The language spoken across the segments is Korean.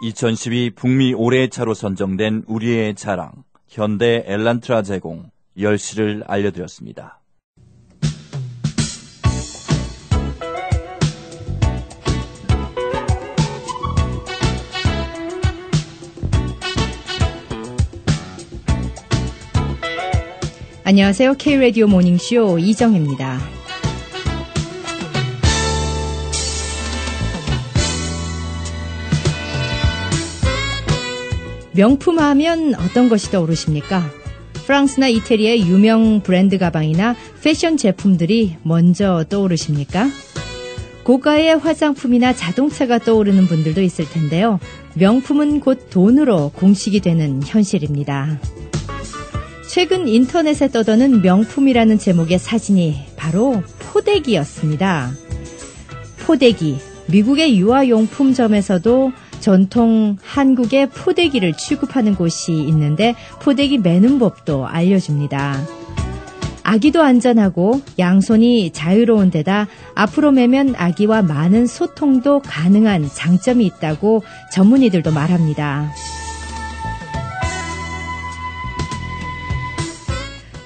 (2012) 북미 올해의 차로 선정된 우리의 자랑, 현대 엘란트라 제공 10시를 알려드렸습니다. 안녕하세요. K-라디오 모닝쇼 이정혜입니다. 명품 하면 어떤 것이 떠오르십니까? 프랑스나 이태리의 유명 브랜드 가방이나 패션 제품들이 먼저 떠오르십니까? 고가의 화장품이나 자동차가 떠오르는 분들도 있을 텐데요. 명품은 곧 돈으로 공식이 되는 현실입니다. 최근 인터넷에 떠도는 명품이라는 제목의 사진이 바로 포대기였습니다. 포대기, 미국의 유아용품점에서도 전통 한국의 포대기를 취급하는 곳이 있는데 포대기 매는 법도 알려줍니다. 아기도 안전하고 양손이 자유로운 데다 앞으로 매면 아기와 많은 소통도 가능한 장점이 있다고 전문의들도 말합니다.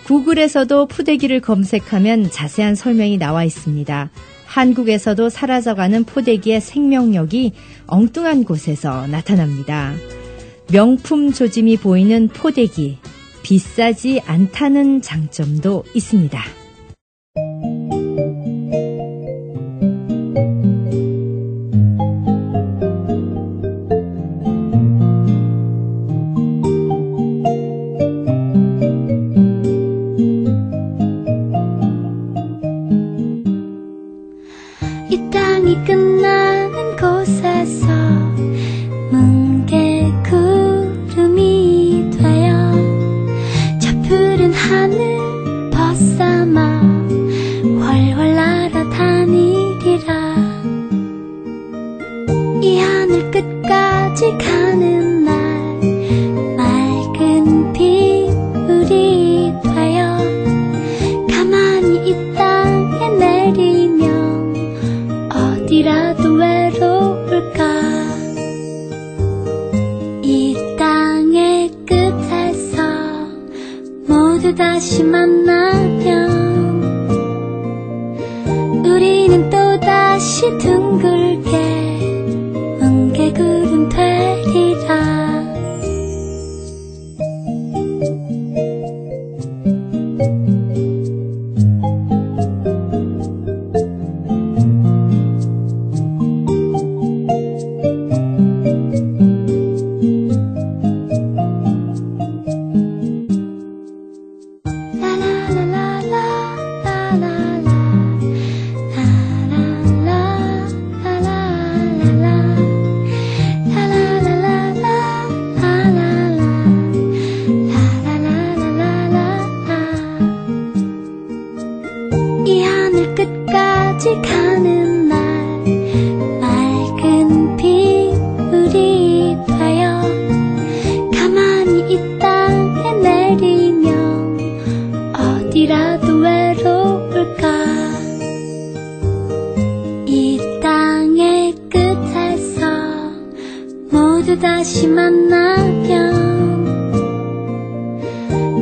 구글에서도 포대기를 검색하면 자세한 설명이 나와 있습니다. 한국에서도 사라져가는 포대기의 생명력이 엉뚱한 곳에서 나타납니다. 명품 조짐이 보이는 포대기, 비싸지 않다는 장점도 있습니다. 다시 만나면 우리는 또다시 둥글게 뭉게구름 되리라. 가는 날 맑은 빗물이 되어 가만히 이 땅에 내리면 어디라도 외로울까. 이 땅의 끝에서 모두 다시 만나면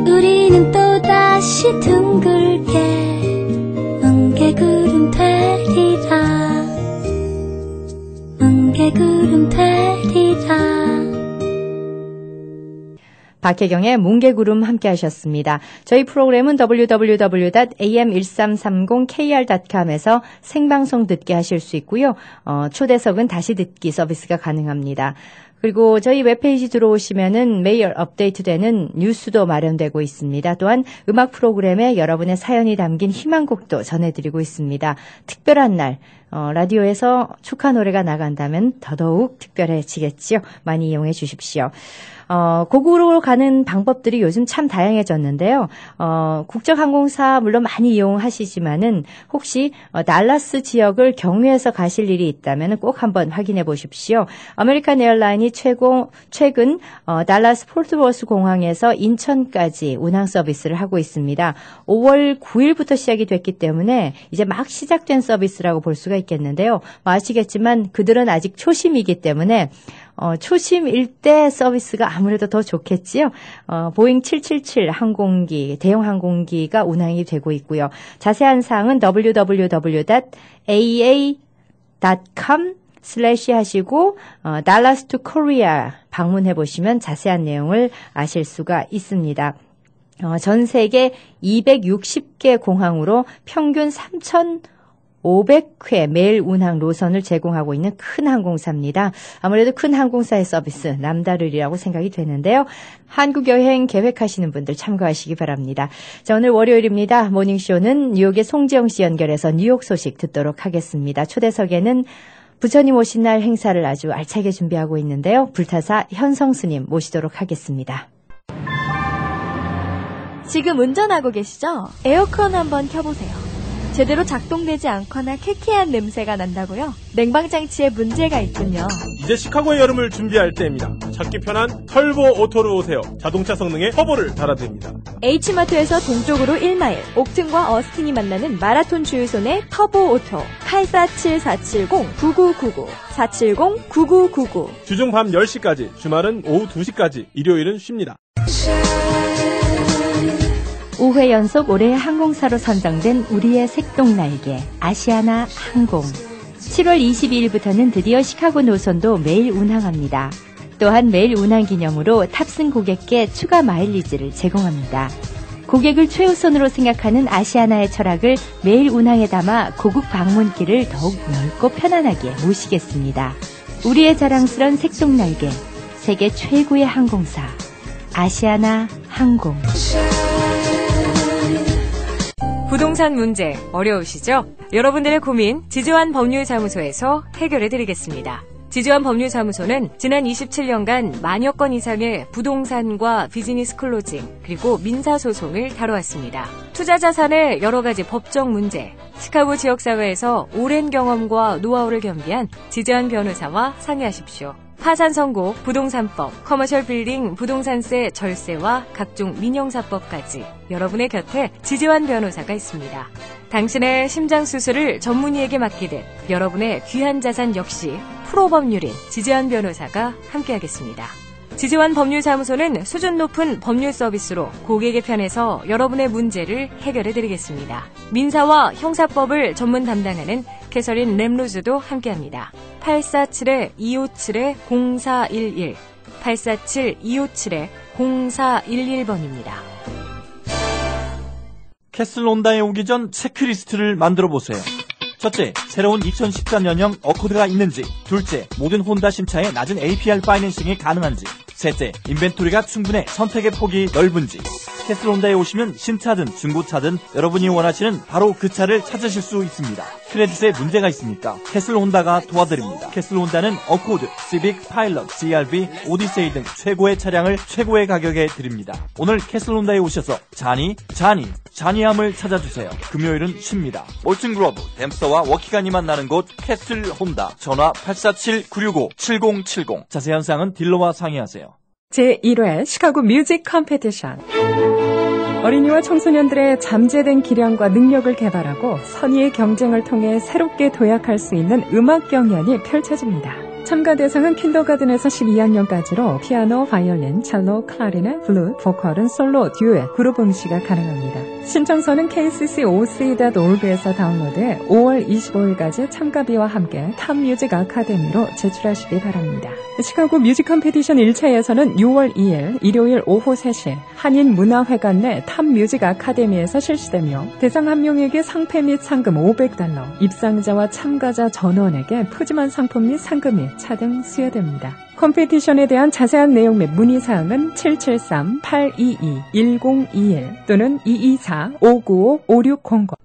우리는 또다시 둥글게 뭉게구름 되리라. 뭉게구름 되리라. 박혜경의 뭉게구름 함께 하셨습니다. 저희 프로그램은 www.am1330kr.com에서 생방송 듣게 하실 수 있고요. 초대석은 다시 듣기 서비스가 가능합니다. 그리고 저희 웹페이지 들어오시면은 매일 업데이트되는 뉴스도 마련되고 있습니다. 또한 음악 프로그램에 여러분의 사연이 담긴 희망곡도 전해드리고 있습니다. 특별한 날, 라디오에서 축하 노래가 나간다면 더더욱 특별해지겠지요. 많이 이용해 주십시오. 고국으로 가는 방법들이 요즘 참 다양해졌는데요. 국적항공사 물론 많이 이용하시지만은 혹시 달라스 지역을 경유해서 가실 일이 있다면 꼭 한번 확인해 보십시오. 아메리칸 에어라인이 최근 달라스 포트워스 공항에서 인천까지 운항 서비스를 하고 있습니다. 5월 9일부터 시작이 됐기 때문에 이제 막 시작된 서비스라고 볼 수가 있겠는데요. 아시겠지만 그들은 아직 초심이기 때문에 초심일 때 서비스가 아무래도 더 좋겠지요. 보잉 777 항공기, 대형 항공기가 운항이 되고 있고요. 자세한 사항은 www.aa.com/ Dallas to Korea 방문해 보시면 자세한 내용을 아실 수가 있습니다. 전 세계 260개 공항으로 평균 3,500회 매일 운항 노선을 제공하고 있는 큰 항공사입니다. 아무래도 큰 항공사의 서비스 남다르리라고 생각이 되는데요. 한국 여행 계획하시는 분들 참고하시기 바랍니다. 자, 오늘 월요일입니다. 모닝쇼는 뉴욕의 송지영 씨 연결해서 뉴욕 소식 듣도록 하겠습니다. 초대석에는 부처님 오신 날 행사를 아주 알차게 준비하고 있는데요. 불타사 현성스님 모시도록 하겠습니다. 지금 운전하고 계시죠? 에어컨 한번 켜보세요. 제대로 작동되지 않거나 쾌쾌한 냄새가 난다고요? 냉방장치에 문제가 있군요. 이제 시카고의 여름을 준비할 때입니다. 찾기 편한 털보 오토로 오세요. 자동차 성능에 터보를 달아드립니다. H마트에서 동쪽으로 1마일, 옥튼과 어스틴이 만나는 마라톤 주유소 내 터보 오토 847-470-9999 470-9999 주중 밤 10시까지, 주말은 오후 2시까지, 일요일은 쉽니다. 5회 연속 올해의 항공사로 선정된 우리의 색동날개 아시아나 항공. 7월 22일부터는 드디어 시카고 노선도 매일 운항합니다. 또한 매일 운항 기념으로 탑승 고객께 추가 마일리지를 제공합니다. 고객을 최우선으로 생각하는 아시아나의 철학을 매일 운항에 담아 고국 방문길을 더욱 넓고 편안하게 모시겠습니다. 우리의 자랑스런 색동날개, 세계 최고의 항공사 아시아나 항공. 부동산 문제 어려우시죠? 여러분들의 고민 지주환 법률사무소에서 해결해드리겠습니다. 지주환 법률사무소는 지난 27년간 만여 건 이상의 부동산과 비즈니스 클로징 그리고 민사소송을 다뤄왔습니다. 투자자산의 여러 가지 법적 문제, 시카고 지역사회에서 오랜 경험과 노하우를 겸비한 지주환 변호사와 상의하십시오. 파산 선고, 부동산법, 커머셜 빌딩, 부동산세, 절세와 각종 민형사법까지 여러분의 곁에 지주환 변호사가 있습니다. 당신의 심장수술을 전문의에게 맡기듯 여러분의 귀한 자산 역시 프로법률인 지주환 변호사가 함께하겠습니다. 지주환 법률사무소는 수준 높은 법률 서비스로 고객의 편에서 여러분의 문제를 해결해드리겠습니다. 민사와 형사법을 전문 담당하는 캐서린 램로즈도 함께합니다. 847-257-0411 847-257-0411번입니다. 캐슬 혼다에 오기 전 체크리스트를 만들어 보세요. 첫째, 새로운 2014년형 어코드가 있는지. 둘째, 모든 혼다 심차에 낮은 APR 파이낸싱이 가능한지. 셋째, 인벤토리가 충분해 선택의 폭이 넓은지. 캐슬 혼다에 오시면 신차든 중고차든 여러분이 원하시는 바로 그 차를 찾으실 수 있습니다. 크레딧에 문제가 있습니까? 캐슬 혼다가 도와드립니다. 캐슬 혼다는 어코드, 시빅, 파일럿, CR-V, 오디세이 등 최고의 차량을 최고의 가격에 드립니다. 오늘 캐슬 혼다에 오셔서 자니함을 찾아주세요. 금요일은 쉽니다. 몰튼그로브, 댐스터와 워키간이 만나는 곳 캐슬 혼다. 전화 847-965-7070. 자세한 사항은 딜러와 상의하세요. 제1회 시카고 뮤직 컴피티션. 어린이와 청소년들의 잠재된 기량과 능력을 개발하고 선의의 경쟁을 통해 새롭게 도약할 수 있는 음악 경연이 펼쳐집니다. 참가 대상은 킨더가든에서 12학년까지로 피아노, 바이올린, 첼로, 클라리넷, 플룻, 보컬은 솔로, 듀엣, 그룹 음시가 가능합니다. 신청서는 kcc.oc.org에서 다운로드해 5월 25일까지 참가비와 함께 탑뮤직 아카데미로 제출하시기 바랍니다. 시카고 뮤직 컴피티션 1차에서는 6월 2일 일요일 오후 3시 한인문화회관 내 탑뮤직 아카데미에서 실시되며 대상 한 명에게 상패 및 상금 $500, 입상자와 참가자 전원에게 푸짐한 상품 및 상금이 차등 수여됩니다. 컴피티션에 대한 자세한 내용 및 문의사항은 773-822-1021 또는 224-595-5600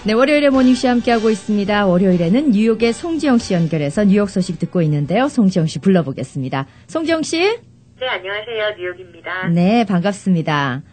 네, 월요일에 모닝쇼 함께하고 있습니다. 월요일에는 뉴욕의 송지영 씨 연결해서 뉴욕 소식 듣고 있는데요. 송지영 씨 불러보겠습니다. 송지영 씨? 네, 안녕하세요. 뉴욕입니다. 네, 반갑습니다.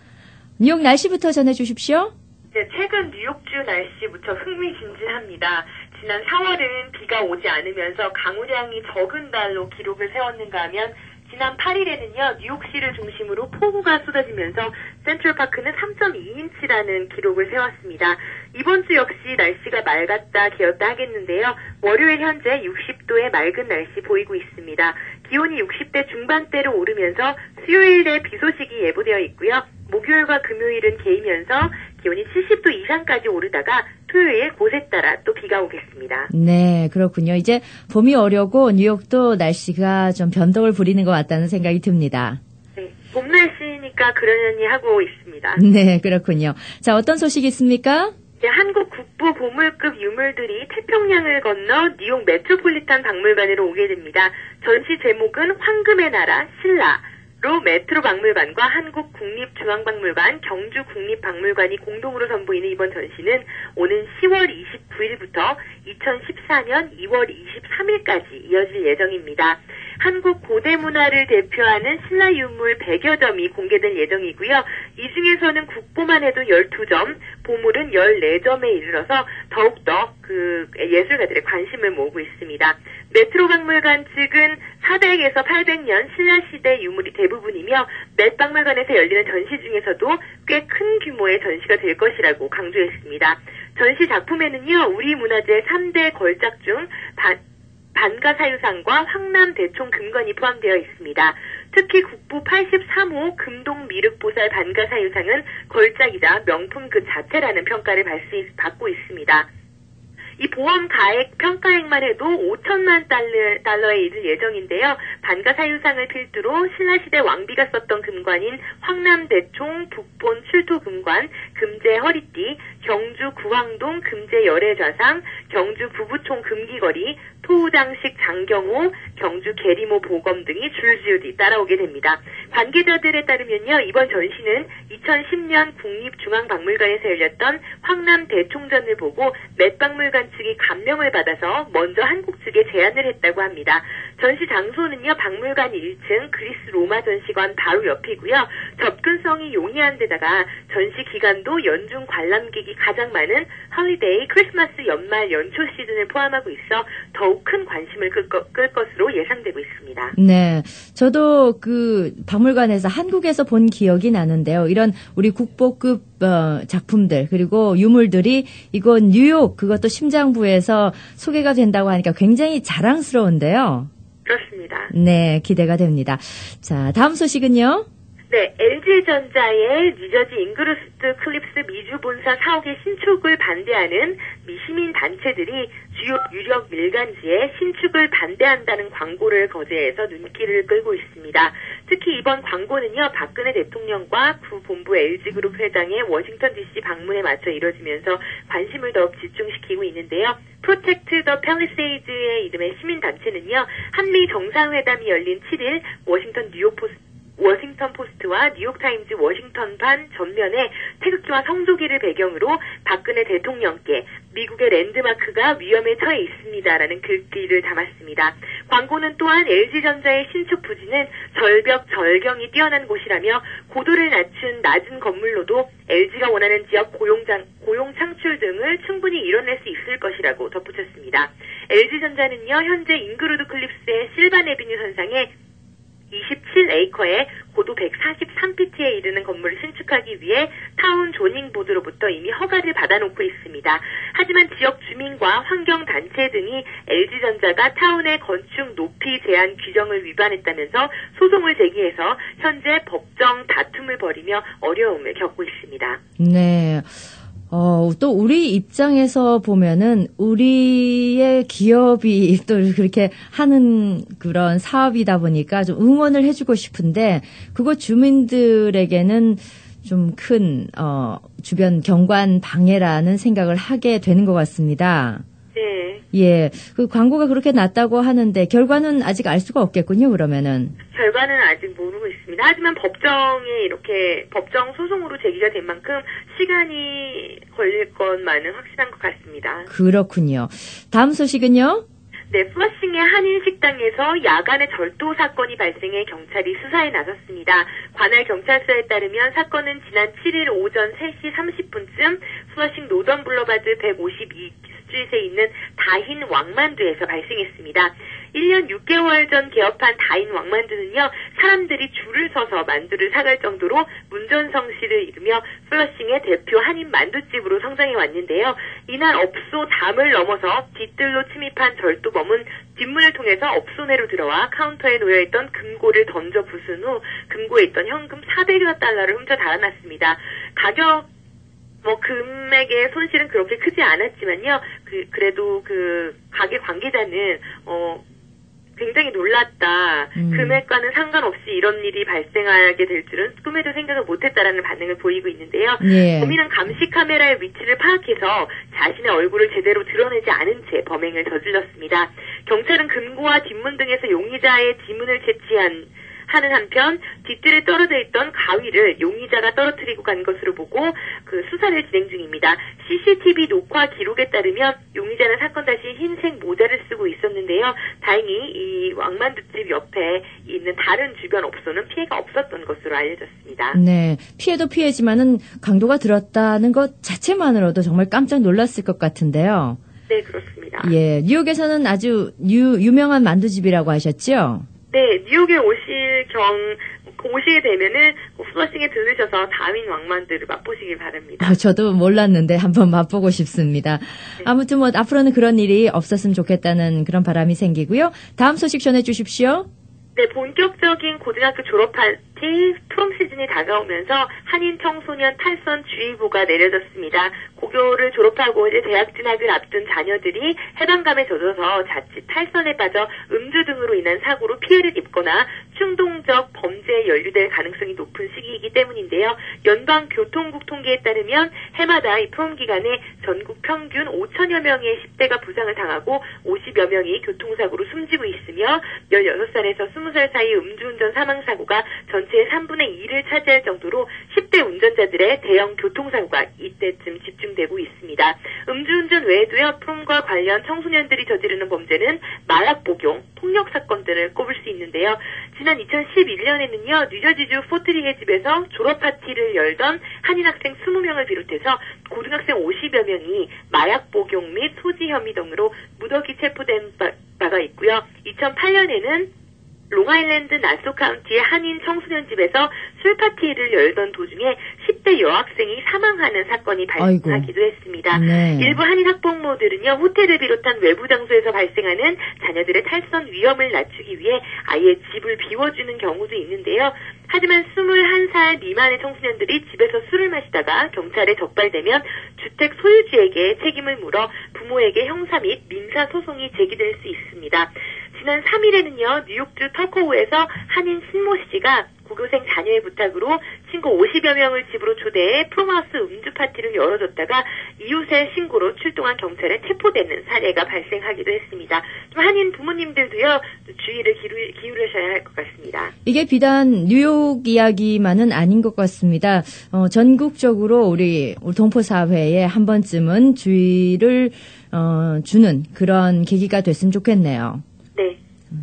뉴욕 날씨부터 전해주십시오. 네, 최근 뉴욕주 날씨 무척 흥미진진합니다. 지난 4월은 비가 오지 않으면서 강우량이 적은 달로 기록을 세웠는가 하면 지난 8일에는요, 뉴욕시를 중심으로 폭우가 쏟아지면서 센트럴파크는 3.2인치라는 기록을 세웠습니다. 이번 주 역시 날씨가 맑았다 개었다 하겠는데요. 월요일 현재 60도의 맑은 날씨 보이고 있습니다. 기온이 60대 중반대로 오르면서 수요일에 비 소식이 예보되어 있고요. 목요일과 금요일은 개이면서 기온이 70도 이상까지 오르다가 토요일 곳에 따라 또 비가 오겠습니다. 네, 그렇군요. 이제 봄이 오려고 뉴욕도 날씨가 좀 변덕을 부리는 것 같다는 생각이 듭니다. 네, 봄 날씨니까 그러려니 하고 있습니다. 네, 그렇군요. 자, 어떤 소식이 있습니까? 네, 한국 국보 보물급 유물들이 태평양을 건너 뉴욕 메트로폴리탄 박물관으로 오게 됩니다. 전시 제목은 황금의 나라 신라로 메트로 박물관과 한국 국립중앙박물관, 경주국립박물관이 공동으로 선보이는 이번 전시는 오는 10월 29일부터 2014년 2월 23일까지 이어질 예정입니다. 한국 고대 문화를 대표하는 신라 유물 100여 점이 공개될 예정이고요. 이 중에서는 국보만 해도 12점, 보물은 14점에 이르러서 더욱더 그 예술가들의 관심을 모으고 있습니다. 메트로 박물관 측은 400에서 800년 신라시대 유물이 대부분이며 맷 박물관에서 열리는 전시 중에서도 꽤 큰 규모의 전시가 될 것이라고 강조했습니다. 전시 작품에는요, 우리 문화재 3대 걸작 중 반가사유상과 황남대총 금관이 포함되어 있습니다. 특히 국보 83호 금동미륵보살 반가사유상은 걸작이자 명품 그 자체라는 평가를 받고 있습니다. 이 보험 가액 평가액만 해도 5천만 달러에 이를 예정인데요. 반가사유상을 필두로 신라시대 왕비가 썼던 금관인 황남대총 북본 출토금관, 금제 허리띠, 경주 구황동 금제 열애좌상, 경주 부부총 금기거리, 토우장식 장경호, 경주 계리모 보검 등이 줄지어디 따라오게 됩니다. 관계자들에 따르면요, 이번 전시는 2010년 국립중앙박물관에서 열렸던 황남대총전을 보고 맷 박물관 측이 감명을 받아서 먼저 한국 측에 제안을 했다고 합니다. 전시 장소는요, 박물관 1층 그리스 로마 전시관 바로 옆이고요. 접근성이 용이한 데다가 전시 기간도 연중 관람객이 가장 많은 헐리데이, 크리스마스, 연말, 연초 시즌을 포함하고 있어 더욱 큰 관심을 끌 것으로 예상되고 있습니다. 네, 저도 그 박물관에서 한국에서 본 기억이 나는데요. 이런 우리 국보급 작품들 그리고 유물들이 이곳 뉴욕 그것도 심장부에서 소개가 된다고 하니까 굉장히 자랑스러운데요. 그렇습니다. 네, 기대가 됩니다. 자, 다음 소식은요. 네, LG전자의 뉴저지 잉그루스트 클립스 미주 본사 사옥의 신축을 반대하는 미시민 단체들이 주요 유력 밀간지에 신축을 반대한다는 광고를 거제해서 눈길을 끌고 있습니다. 특히 이번 광고는요, 박근혜 대통령과 구 본부 LG그룹 회장의 워싱턴 DC 방문에 맞춰 이뤄지면서 관심을 더욱 집중시키고 있는데요. Protect the Palisades의 이름의 시민단체는요, 한미 정상회담이 열린 7일 워싱턴 포스트와 뉴욕타임즈 워싱턴판 전면에 태극기와 성조기를 배경으로 박근혜 대통령께 미국의 랜드마크가 위험에 처해 있습니다라는 글귀를 담았습니다. 광고는 또한 LG전자의 신축 부지는 절벽 절경이 뛰어난 곳이라며 고도를 낮춘 낮은 건물로도 LG가 원하는 지역 고용 창출 등을 충분히 이뤄낼 수 있을 것이라고 덧붙였습니다. LG전자는요, 현재 잉그루드 클립스의 실반 에비뉴 선상에 27에이커의 고도 143피트에 이르는 건물을 신축하기 위해 타운 조닝 보드로부터 이미 허가를 받아놓고 있습니다. 하지만 지역 주민과 환경단체 등이 LG전자가 타운의 건축 높이 제한 규정을 위반했다면서 소송을 제기해서 현재 법정 다툼을 벌이며 어려움을 겪고 있습니다. 네. 또 우리 입장에서 보면은 우리의 기업이 또 그렇게 하는 그런 사업이다 보니까 좀 응원을 해주고 싶은데 그곳 주민들에게는 좀 큰 주변 경관 방해라는 생각을 하게 되는 것 같습니다. 네. 예, 그 광고가 그렇게 났다고 하는데 결과는 아직 알 수가 없겠군요. 그러면은. 결과는 아직 모르고 있습니다. 하지만 법정에 이렇게 법정 소송으로 제기가 된 만큼 시간이 걸릴 것만은 확실한 것 같습니다. 그렇군요. 다음 소식은요? 네, 플러싱의 한인 식당에서 야간에 절도 사건이 발생해 경찰이 수사에 나섰습니다. 관할 경찰서에 따르면 사건은 지난 7일 오전 3시 30분쯤 플러싱 노던 블러바드 152스트릿에 있는 다힌 왕만두에서 발생했습니다. 1년 6개월 전 개업한 다인 왕만두는요, 사람들이 줄을 서서 만두를 사갈 정도로 문전성시를 이루며 플러싱의 대표 한인 만두집으로 성장해 왔는데요. 이날 업소 담을 넘어서 뒤뜰로 침입한 절도범은 뒷문을 통해서 업소 내로 들어와 카운터에 놓여있던 금고를 던져 부순 후 금고에 있던 현금 400여 달러를 훔쳐 달아났습니다. 금액의 손실은 그렇게 크지 않았지만요, 그래도 그 가게 관계자는, 굉장히 놀랐다. 금액과는 상관없이 이런 일이 발생하게 될 줄은 꿈에도 생각을 못했다라는 반응을 보이고 있는데요. 예. 범인은 감시 카메라의 위치를 파악해서 자신의 얼굴을 제대로 드러내지 않은 채 범행을 저질렀습니다. 경찰은 금고와 뒷문 등에서 용의자의 지문을 하는 한편 뒷뜰에 떨어져 있던 가위를 용의자가 떨어뜨리고 간 것으로 보고 그 수사를 진행 중입니다. CCTV 녹화 기록에 따르면 용의자는 사건 당시 흰색 모자를 쓰고 있었는데요. 다행히 이 왕만두집 옆에 있는 다른 주변 업소는 피해가 없었던 것으로 알려졌습니다. 네, 피해도 피해지만은 강도가 들었다는 것 자체만으로도 정말 깜짝 놀랐을 것 같은데요. 네, 그렇습니다. 예, 뉴욕에서는 아주 유명한 만두집이라고 하셨죠? 네, 뉴욕에 오시게 되면은 플러싱에 들르셔서 다윈 왕만두를 맛보시길 바랍니다. 저도 몰랐는데 한번 맛보고 싶습니다. 네. 아무튼 앞으로는 그런 일이 없었으면 좋겠다는 그런 바람이 생기고요. 다음 소식 전해 주십시오. 네, 본격적인 고등학교 졸업 파티 프롬 시즌이 다가오면서 한인 청소년 탈선 주의보가 내려졌습니다. 고교를 졸업하고 이제 대학 진학을 앞둔 자녀들이 해방감에 젖어서 자칫 탈선에 빠져 음주 등으로 인한 사고로 피해를 입거나 충동적 범죄에 연루될 가능성이 높은 시기이기 때문인데요. 연방교통국 통계에 따르면 해마다 이 프롬 기간에 전국 평균 5천여 명의 10대가 부상을 당하고 50여 명이 교통사고로 숨지고 있으며 16살에서 20살 사이 음주운전 사망사고가 전체의 3분의 2를 차지할 정도로 10대 운전자들의 대형 교통사고가 이때쯤 집중되고 있습니다. 음주운전 외에도요, 프롬과 관련 청소년들이 저지르는 범죄는 마약 복용, 폭력 사건들을 꼽을 수 있는데요. 지난 2011년에는요, 뉴저지주 포트리의 집에서 졸업 파티를 열던 한인 학생 20명을 비롯해서 고등학생 50여 명이 마약 복용 및 소지 혐의 등으로 무더기 체포된 바가 있고요. 2008년에는 롱아일랜드 나소 카운티의 한인 청소년 집에서 술 파티를 열던 도중에 10대 여학생이 사망하는 사건이 발생하기도 했습니다. 네. 일부 한인 학부모들은요, 호텔을 비롯한 외부 장소에서 발생하는 자녀들의 탈선 위험을 낮추기 위해 아예 집을 비워주는 경우도 있는데요. 하지만 21살 미만의 청소년들이 집에서 술을 마시다가 경찰에 적발되면 주택 소유주에게 책임을 물어 부모에게 형사 및 민사 소송이 제기될 수 있습니다. 지난 3일에는요, 뉴욕주 터코우에서 한인 신모 씨가 고교생 자녀의 부탁으로 친구 50여 명을 집으로 초대해 프롬하우스 음주 파티를 열어줬다가 이웃의 신고로 출동한 경찰에 체포되는 사례가 발생하기도 했습니다. 좀 한인 부모님들도요, 주의를 기울이셔야 할 것 같습니다. 이게 비단 뉴욕 이야기만은 아닌 것 같습니다. 전국적으로 우리 동포 사회에 한 번쯤은 주의를 주는 그런 계기가 됐으면 좋겠네요. 네.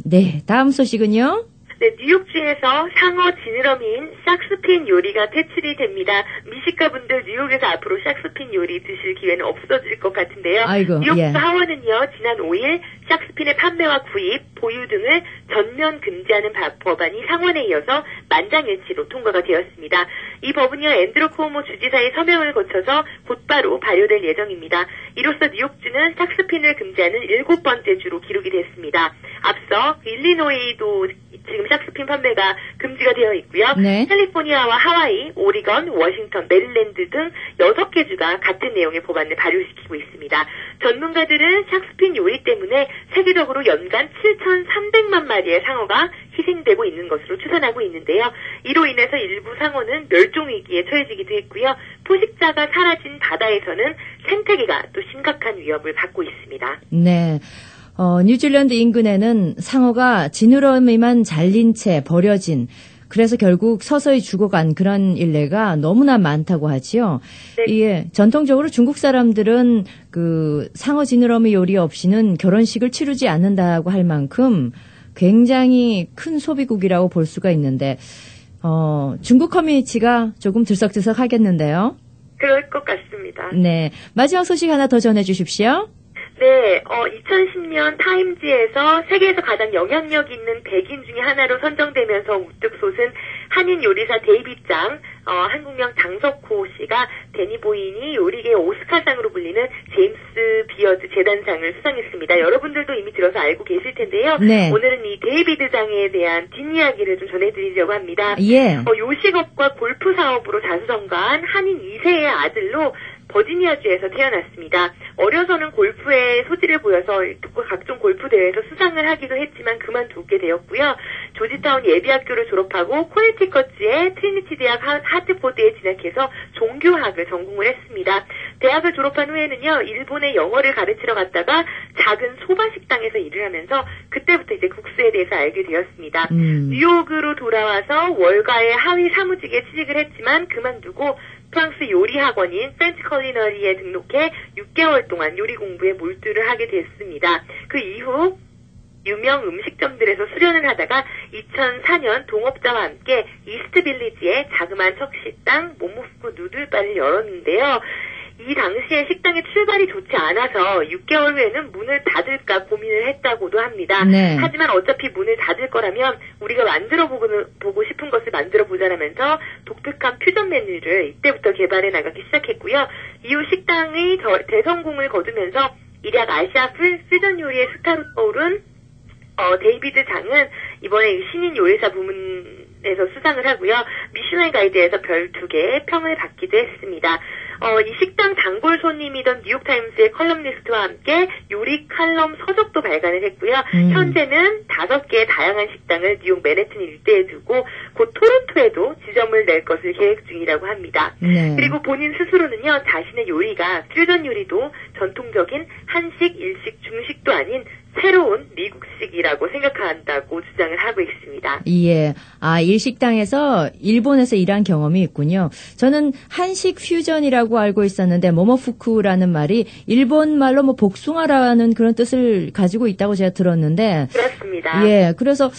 네, 다음 소식은요? 네, 뉴욕주에서 상어 지느러미인 샥스핀 요리가 퇴출이 됩니다. 미식가분들 뉴욕에서 앞으로 샥스핀 요리 드실 기회는 없어질 것 같은데요. 아이고, 뉴욕주 예. 하원은요, 지난 5일 샥스핀의 판매와 구입, 보유 등을 전면 금지하는 법안이 상원에 이어서 만장일치로 통과가 되었습니다. 이 법은요, 앤드루 쿠오모 주지사의 서명을 거쳐서 곧바로 발효될 예정입니다. 이로써 뉴욕주는 샥스핀을 금지하는 7번째 주로 기록이 됐습니다. 앞서 일리노이도 지금 샥스핀 판매가 금지가 되어 있고요. 네. 캘리포니아와 하와이, 오리건, 워싱턴, 메릴랜드 등 6개 주가 같은 내용의 법안을 발효시키고 있습니다. 전문가들은 샥스핀 요리 때문에 세계적으로 연간 7,300만 마리의 상어가 희생 상승되고 있는 것으로 추산하고 있는데요. 이로 인해서 일부 상어는 멸종 위기에 처해지기도 했고요. 포식자가 사라진 바다에서는 생태계가 또 심각한 위협을 받고 있습니다. 네. 뉴질랜드 인근에는 상어가 지느러미만 잘린 채 버려진, 그래서 결국 서서히 죽어간 그런 일례가 너무나 많다고 하지요. 네. 예, 전통적으로 중국 사람들은 그 상어 지느러미 요리 없이는 결혼식을 치르지 않는다고 할 만큼 굉장히 큰 소비국이라고 볼 수가 있는데, 중국 커뮤니티가 조금 들썩들썩 하겠는데요. 그럴 것 같습니다. 네. 마지막 소식 하나 더 전해 주십시오. 네, 2010년 타임지에서 세계에서 가장 영향력 있는 100인 중에 하나로 선정되면서 우뚝 솟은 한인 요리사 데이빗 장, 한국명 장석호 씨가 데니 보인이 요리계 오스카상으로 불리는 제임스 비어드 재단상을 수상했습니다. 여러분들도 이미 들어서 알고 계실 텐데요. 네. 오늘은 이 데이비드 장에 대한 뒷이야기를 좀 전해드리려고 합니다. 예. 요식업과 골프 사업으로 자수성가한 한인 2세의 아들로 버지니아주에서 태어났습니다. 어려서는 골프에 소질을 보여서 각종 골프 대회에서 수상을 하기도 했지만 그만두게 되었고요. 조지타운 예비학교를 졸업하고 코네티컷주의 트리니티 대학 하트포드에 진학해서 종교학을 전공을 했습니다. 대학을 졸업한 후에는요, 일본에 영어를 가르치러 갔다가 작은 소바식당에서 일을 하면서 그때부터 이제 국수에 대해서 알게 되었습니다. 뉴욕으로 돌아와서 월가의 하위 사무직에 취직을 했지만 그만두고 프랑스 요리 학원인 프렌치 컬리너리에 등록해 6개월 동안 요리 공부에 몰두를 하게 됐습니다. 그 이후 유명 음식점들에서 수련을 하다가 2004년 동업자와 함께 이스트 빌리지에 자그마한 척식당 모모푸쿠 누들바를 열었는데요. 이 당시에 식당의 출발이 좋지 않아서 6개월 후에는 문을 닫을까 고민을 했다고도 합니다. 네. 하지만 어차피 문을 닫을 거라면 우리가 보고 싶은 것을 만들어보자라면서 독특한 퓨전 메뉴를 이때부터 개발해 나가기 시작했고요. 이후 식당의 대성공을 거두면서 일약 아시아 퓨전 요리의 스타로 떠오른 데이비드 장은 이번에 신인 요리사 부문에서 수상을 하고요. 미슐랭 가이드에서 별 2개의 평을 받기도 했습니다. 이 식당 단골 손님이던 뉴욕타임스의 컬럼리스트와 함께 요리 칼럼 서적도 발간을 했고요. 현재는 5개의 다양한 식당을 뉴욕 맨해튼 일대에 두고 곧 토론토에도 지점을 낼 것을 계획 중이라고 합니다. 네. 그리고 본인 스스로는요, 자신의 요리가 퓨전 요리도 전통적인 한식, 일식, 중식도 아닌 새로운 미국식이라고 생각한다고 주장을 하고 있습니다. 예. 일식당에서 일본에서 일한 경험이 있군요. 저는 한식 퓨전이라고 알고 있었는데 모모푸쿠라는 말이 일본 말로 복숭아라는 그런 뜻을 가지고 있다고 제가 들었는데. 그렇습니다. 예. 그래서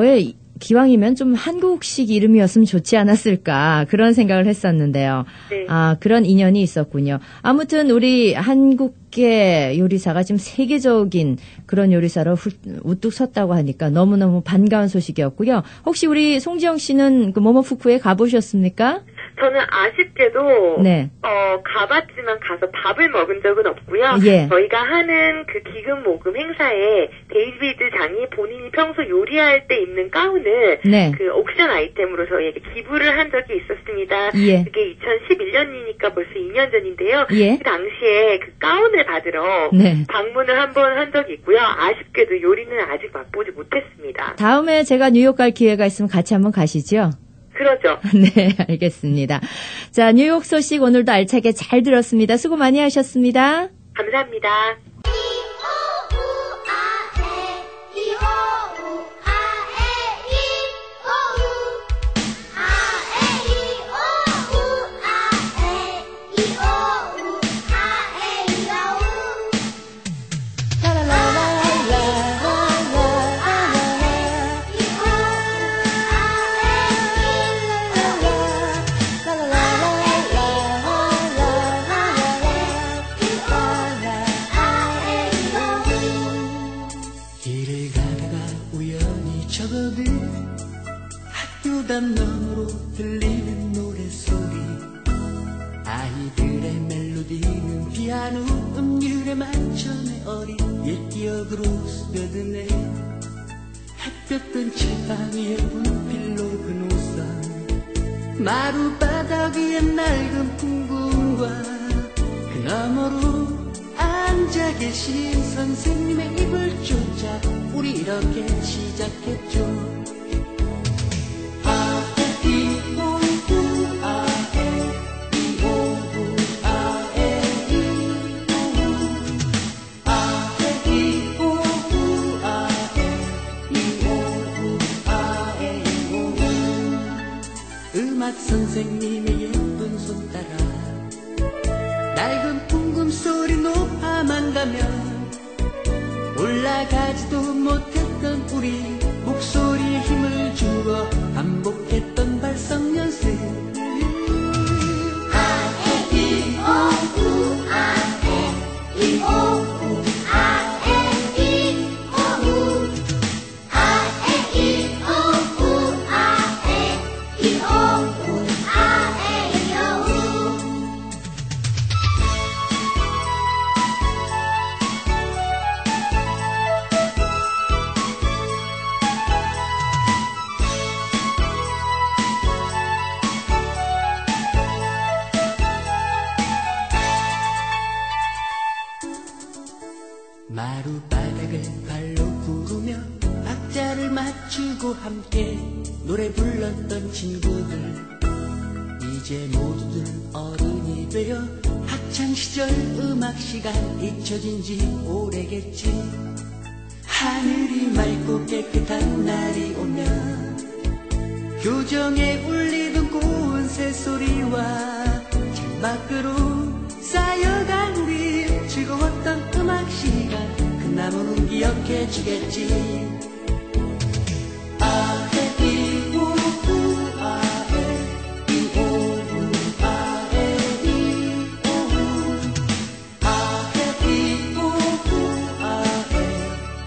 왜 기왕이면 좀 한국식 이름이었으면 좋지 않았을까 그런 생각을 했었는데요. 네. 그런 인연이 있었군요. 아무튼 우리 한국계 요리사가 지금 세계적인 그런 요리사로 우뚝 섰다고 하니까 너무너무 반가운 소식이었고요. 혹시 우리 송지영 씨는 그 모모푸쿠에 가보셨습니까? 저는 아쉽게도 네. 가봤지만 가서 밥을 먹은 적은 없고요. 예. 저희가 하는 그 기금 모금 행사에 데이비드 장이 본인이 평소 요리할 때 입는 가운을 네. 그 옥션 아이템으로 저희에게 기부를 한 적이 있었습니다. 예. 그게 2011년이니까 벌써 2년 전인데요. 예. 그 당시에 그 가운을 받으러 네. 방문을 한번 한 적이 있고요. 아쉽게도 요리는 아직 맛보지 못했습니다. 다음에 제가 뉴욕 갈 기회가 있으면 같이 한번 가시죠. 그러죠. 네, 알겠습니다. 자, 뉴욕 소식 오늘도 알차게 잘 들었습니다. 수고 많이 하셨습니다. 감사합니다. 담 너머로 들리는 노래소리 아이들의 멜로디는 피아노 음률에 맞춰 내 어린 옛 기억으로 스며드네 햇볕 뜬 책방 위에 분필로 그 우산 마룻바닥 위에 낡은 풍금과 그 너머로 앉아 계신 선생님의 입을 쫓아 우리 이렇게 시작했죠 선생님의 예쁜 손 따라 낡은 풍금소리 높아만 가면 올라가지도 못했던 우리 목소리에 힘을 주어 반복했던 발성 연습. 마룻바닥을 발로 구르며 박자를 맞추고 함께 노래 불렀던 친구들 이제 모두들 어른이 되어 학창시절 음악시간 잊혀진 지 오래겠지. 하늘이 맑고 깨끗한 날이 오면 교정에 울리던 고운 새소리와 창밖으로 쌓여간 우리 즐거웠던 음악 시간 그 나무는 기억해 주겠지. 아에 이오우 아에 이오우 아에 이오우 아에 이오우 아에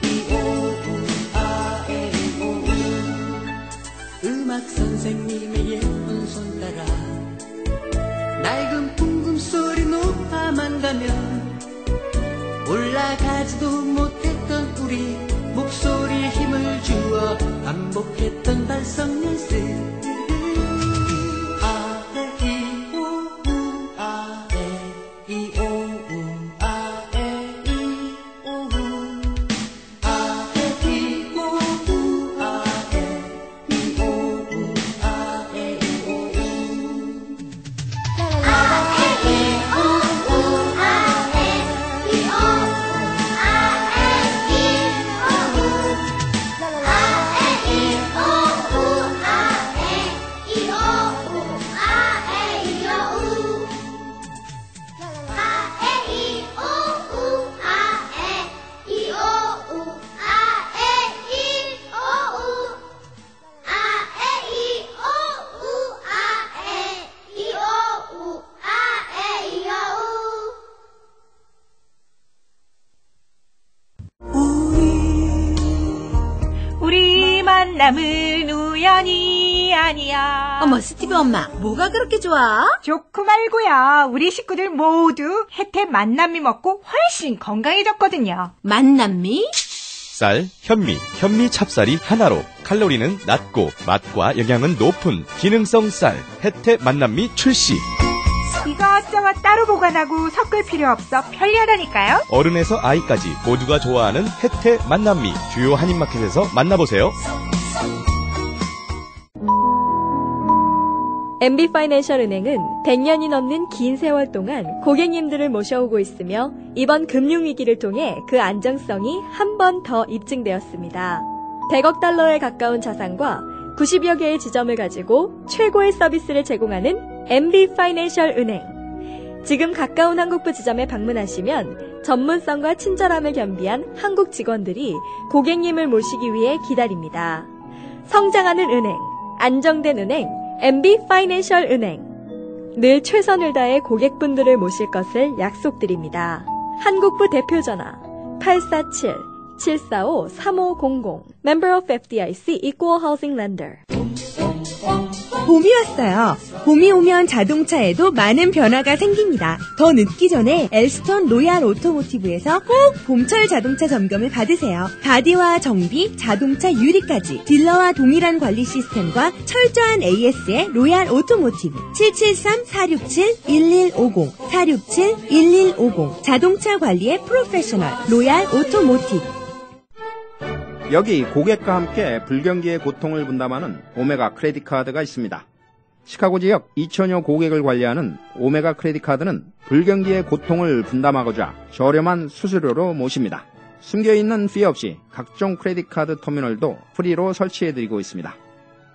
이오우 아에 이오우 음악 선생님의 예쁜 손 따라 낡은 풍금소리 높아만 가면 올라가지도 못했던 우리 목소리에 힘을 주어 반복했던 발성 연습. 아에 이오우 아에 이오우 아에 이오우 아에 이오우 아에 이오우 아에 이오우 우리 만남은 우연이 아니야. 어머, 스티브 엄마, 뭐가 그렇게 좋아? 좋고 말고야. 우리 식구들 모두 혜태 만남미 먹고 훨씬 건강해졌거든요. 만남미? 쌀, 현미 찹쌀이 하나로 칼로리는 낮고 맛과 영양은 높은 기능성 쌀 혜태 만남미 출시. 이것저것 따로 보관하고 섞을 필요 없어 편리하다니까요. 어른에서 아이까지 모두가 좋아하는 혜태 만남미 주요 한인마켓에서 만나보세요. MB파이낸셜은행은 100년이 넘는 긴 세월 동안 고객님들을 모셔오고 있으며 이번 금융위기를 통해 그 안정성이 한 번 더 입증되었습니다. 100억 달러에 가까운 자산과 90여 개의 지점을 가지고 최고의 서비스를 제공하는 MB파이낸셜 은행. 지금 가까운 한국부 지점에 방문하시면 전문성과 친절함을 겸비한 한국 직원들이 고객님을 모시기 위해 기다립니다. 성장하는 은행, 안정된 은행, MB파이낸셜 은행. 늘 최선을 다해 고객분들을 모실 것을 약속드립니다. 한국부 대표전화 847-745-3500 Member of FDIC Equal Housing Lender. 봄이 왔어요. 봄이 오면 자동차에도 많은 변화가 생깁니다. 더 늦기 전에 엘스턴 로얄 오토모티브에서 꼭 봄철 자동차 점검을 받으세요. 바디와 정비, 자동차 유리까지 딜러와 동일한 관리 시스템과 철저한 AS의 로얄 오토모티브. 773-467-1150 467-1150 자동차 관리의 프로페셔널 로얄 오토모티브. 여기 고객과 함께 불경기의 고통을 분담하는 오메가 크레딧 카드가 있습니다. 시카고 지역 2천여 고객을 관리하는 오메가 크레딧 카드는 불경기의 고통을 분담하고자 저렴한 수수료로 모십니다. 숨겨있는 피 없이 각종 크레딧 카드 터미널도 프리로 설치해드리고 있습니다.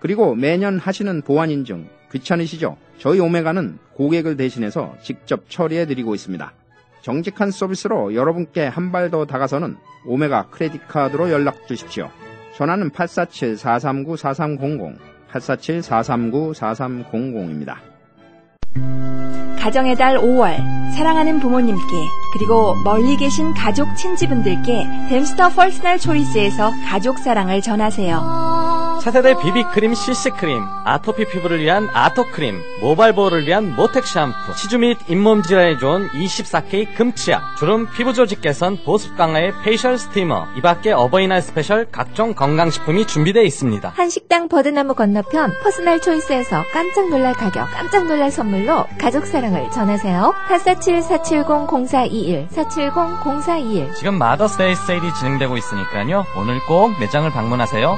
그리고 매년 하시는 보안 인증 귀찮으시죠? 저희 오메가는 고객을 대신해서 직접 처리해드리고 있습니다. 정직한 서비스로 여러분께 한 발 더 다가서는 오메가 크레딧 카드로 연락 주십시오. 전화는 847-439-4300, 847-439-4300입니다. 가정의 달 5월, 사랑하는 부모님께 그리고 멀리 계신 가족 친지분들께 댐스터 퍼스널 초이스에서 가족 사랑을 전하세요. 차세대 비비크림 CC크림, 아토피 피부를 위한 아토크림, 모발 보호를 위한 모텍 샴푸, 치주 및 잇몸 질환에 좋은 24K 금치약, 주름 피부 조직 개선 보습 강화의 페이셜 스티머, 이 밖에 어버이날 스페셜 각종 건강식품이 준비되어 있습니다. 한식당 버드나무 건너편 퍼스널 초이스에서 깜짝 놀랄 가격, 깜짝 놀랄 선물로 가족 사랑을 전하세요. 847-470-0421, 470-0421. 지금 마더스데이 세일이 진행되고 있으니까요. 오늘 꼭 매장을 방문하세요.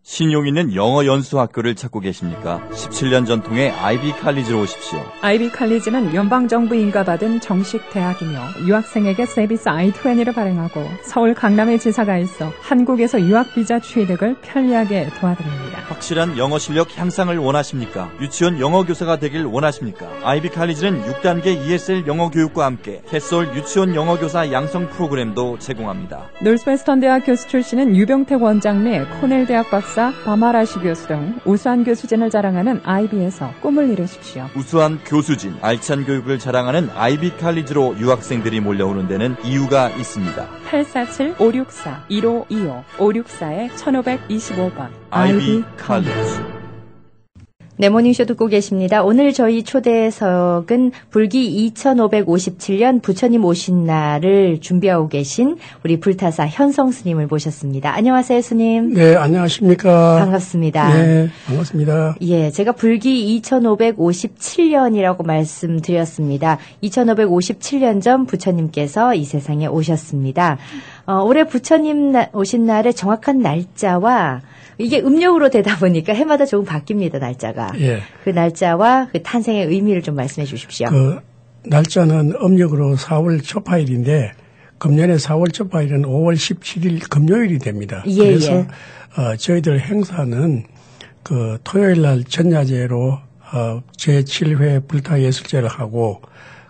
신용 있는 영어 연수 학교를 찾고 계십니까? 17년 전통의 아이비 칼리지로 오십시오. 아이비 칼리지는 연방정부 인가받은 정식 대학이며 유학생에게 서비스 I-20를 발행하고 서울 강남에 지사가 있어 한국에서 유학비자 취득을 편리하게 도와드립니다. 확실한 영어 실력 향상을 원하십니까? 유치원 영어교사가 되길 원하십니까? 아이비 칼리지는 6단계 ESL 영어 교육과 함께 캐솔 유치원 영어교사 양성 프로그램도 제공합니다. 노스웨스턴 대학 교수 출신은 유병택 원장 및 코넬 대학 박사 바마라시 교수 등 우수한 교수진을 자랑하는 아이비에서 꿈을 이루십시오. 우수한 교수진, 알찬 교육을 자랑하는 아이비 칼리지로 유학생들이 몰려오는 데는 이유가 있습니다. 847-564-1525, 564-1525번 아이비 칼리지. 네, 모닝쇼 듣고 계십니다. 오늘 저희 초대석은 불기 2557년 부처님 오신 날을 준비하고 계신 우리 불타사 현성 스님을 모셨습니다. 안녕하세요, 스님. 네, 안녕하십니까. 반갑습니다. 네, 반갑습니다. 예, 제가 불기 2557년이라고 말씀드렸습니다. 2557년 전 부처님께서 이 세상에 오셨습니다. 올해 부처님 오신 날의 정확한 날짜와 이게 음력으로 되다 보니까 해마다 조금 바뀝니다, 날짜가. 예. 그 날짜와 그 탄생의 의미를 좀 말씀해 주십시오. 그 날짜는 음력으로 4월 초파일인데 금년에 4월 초파일은 5월 17일 금요일이 됩니다. 예, 그래서 예. 저희들 행사는 그 토요일 날 전야제로 제7회 불타예술제를 하고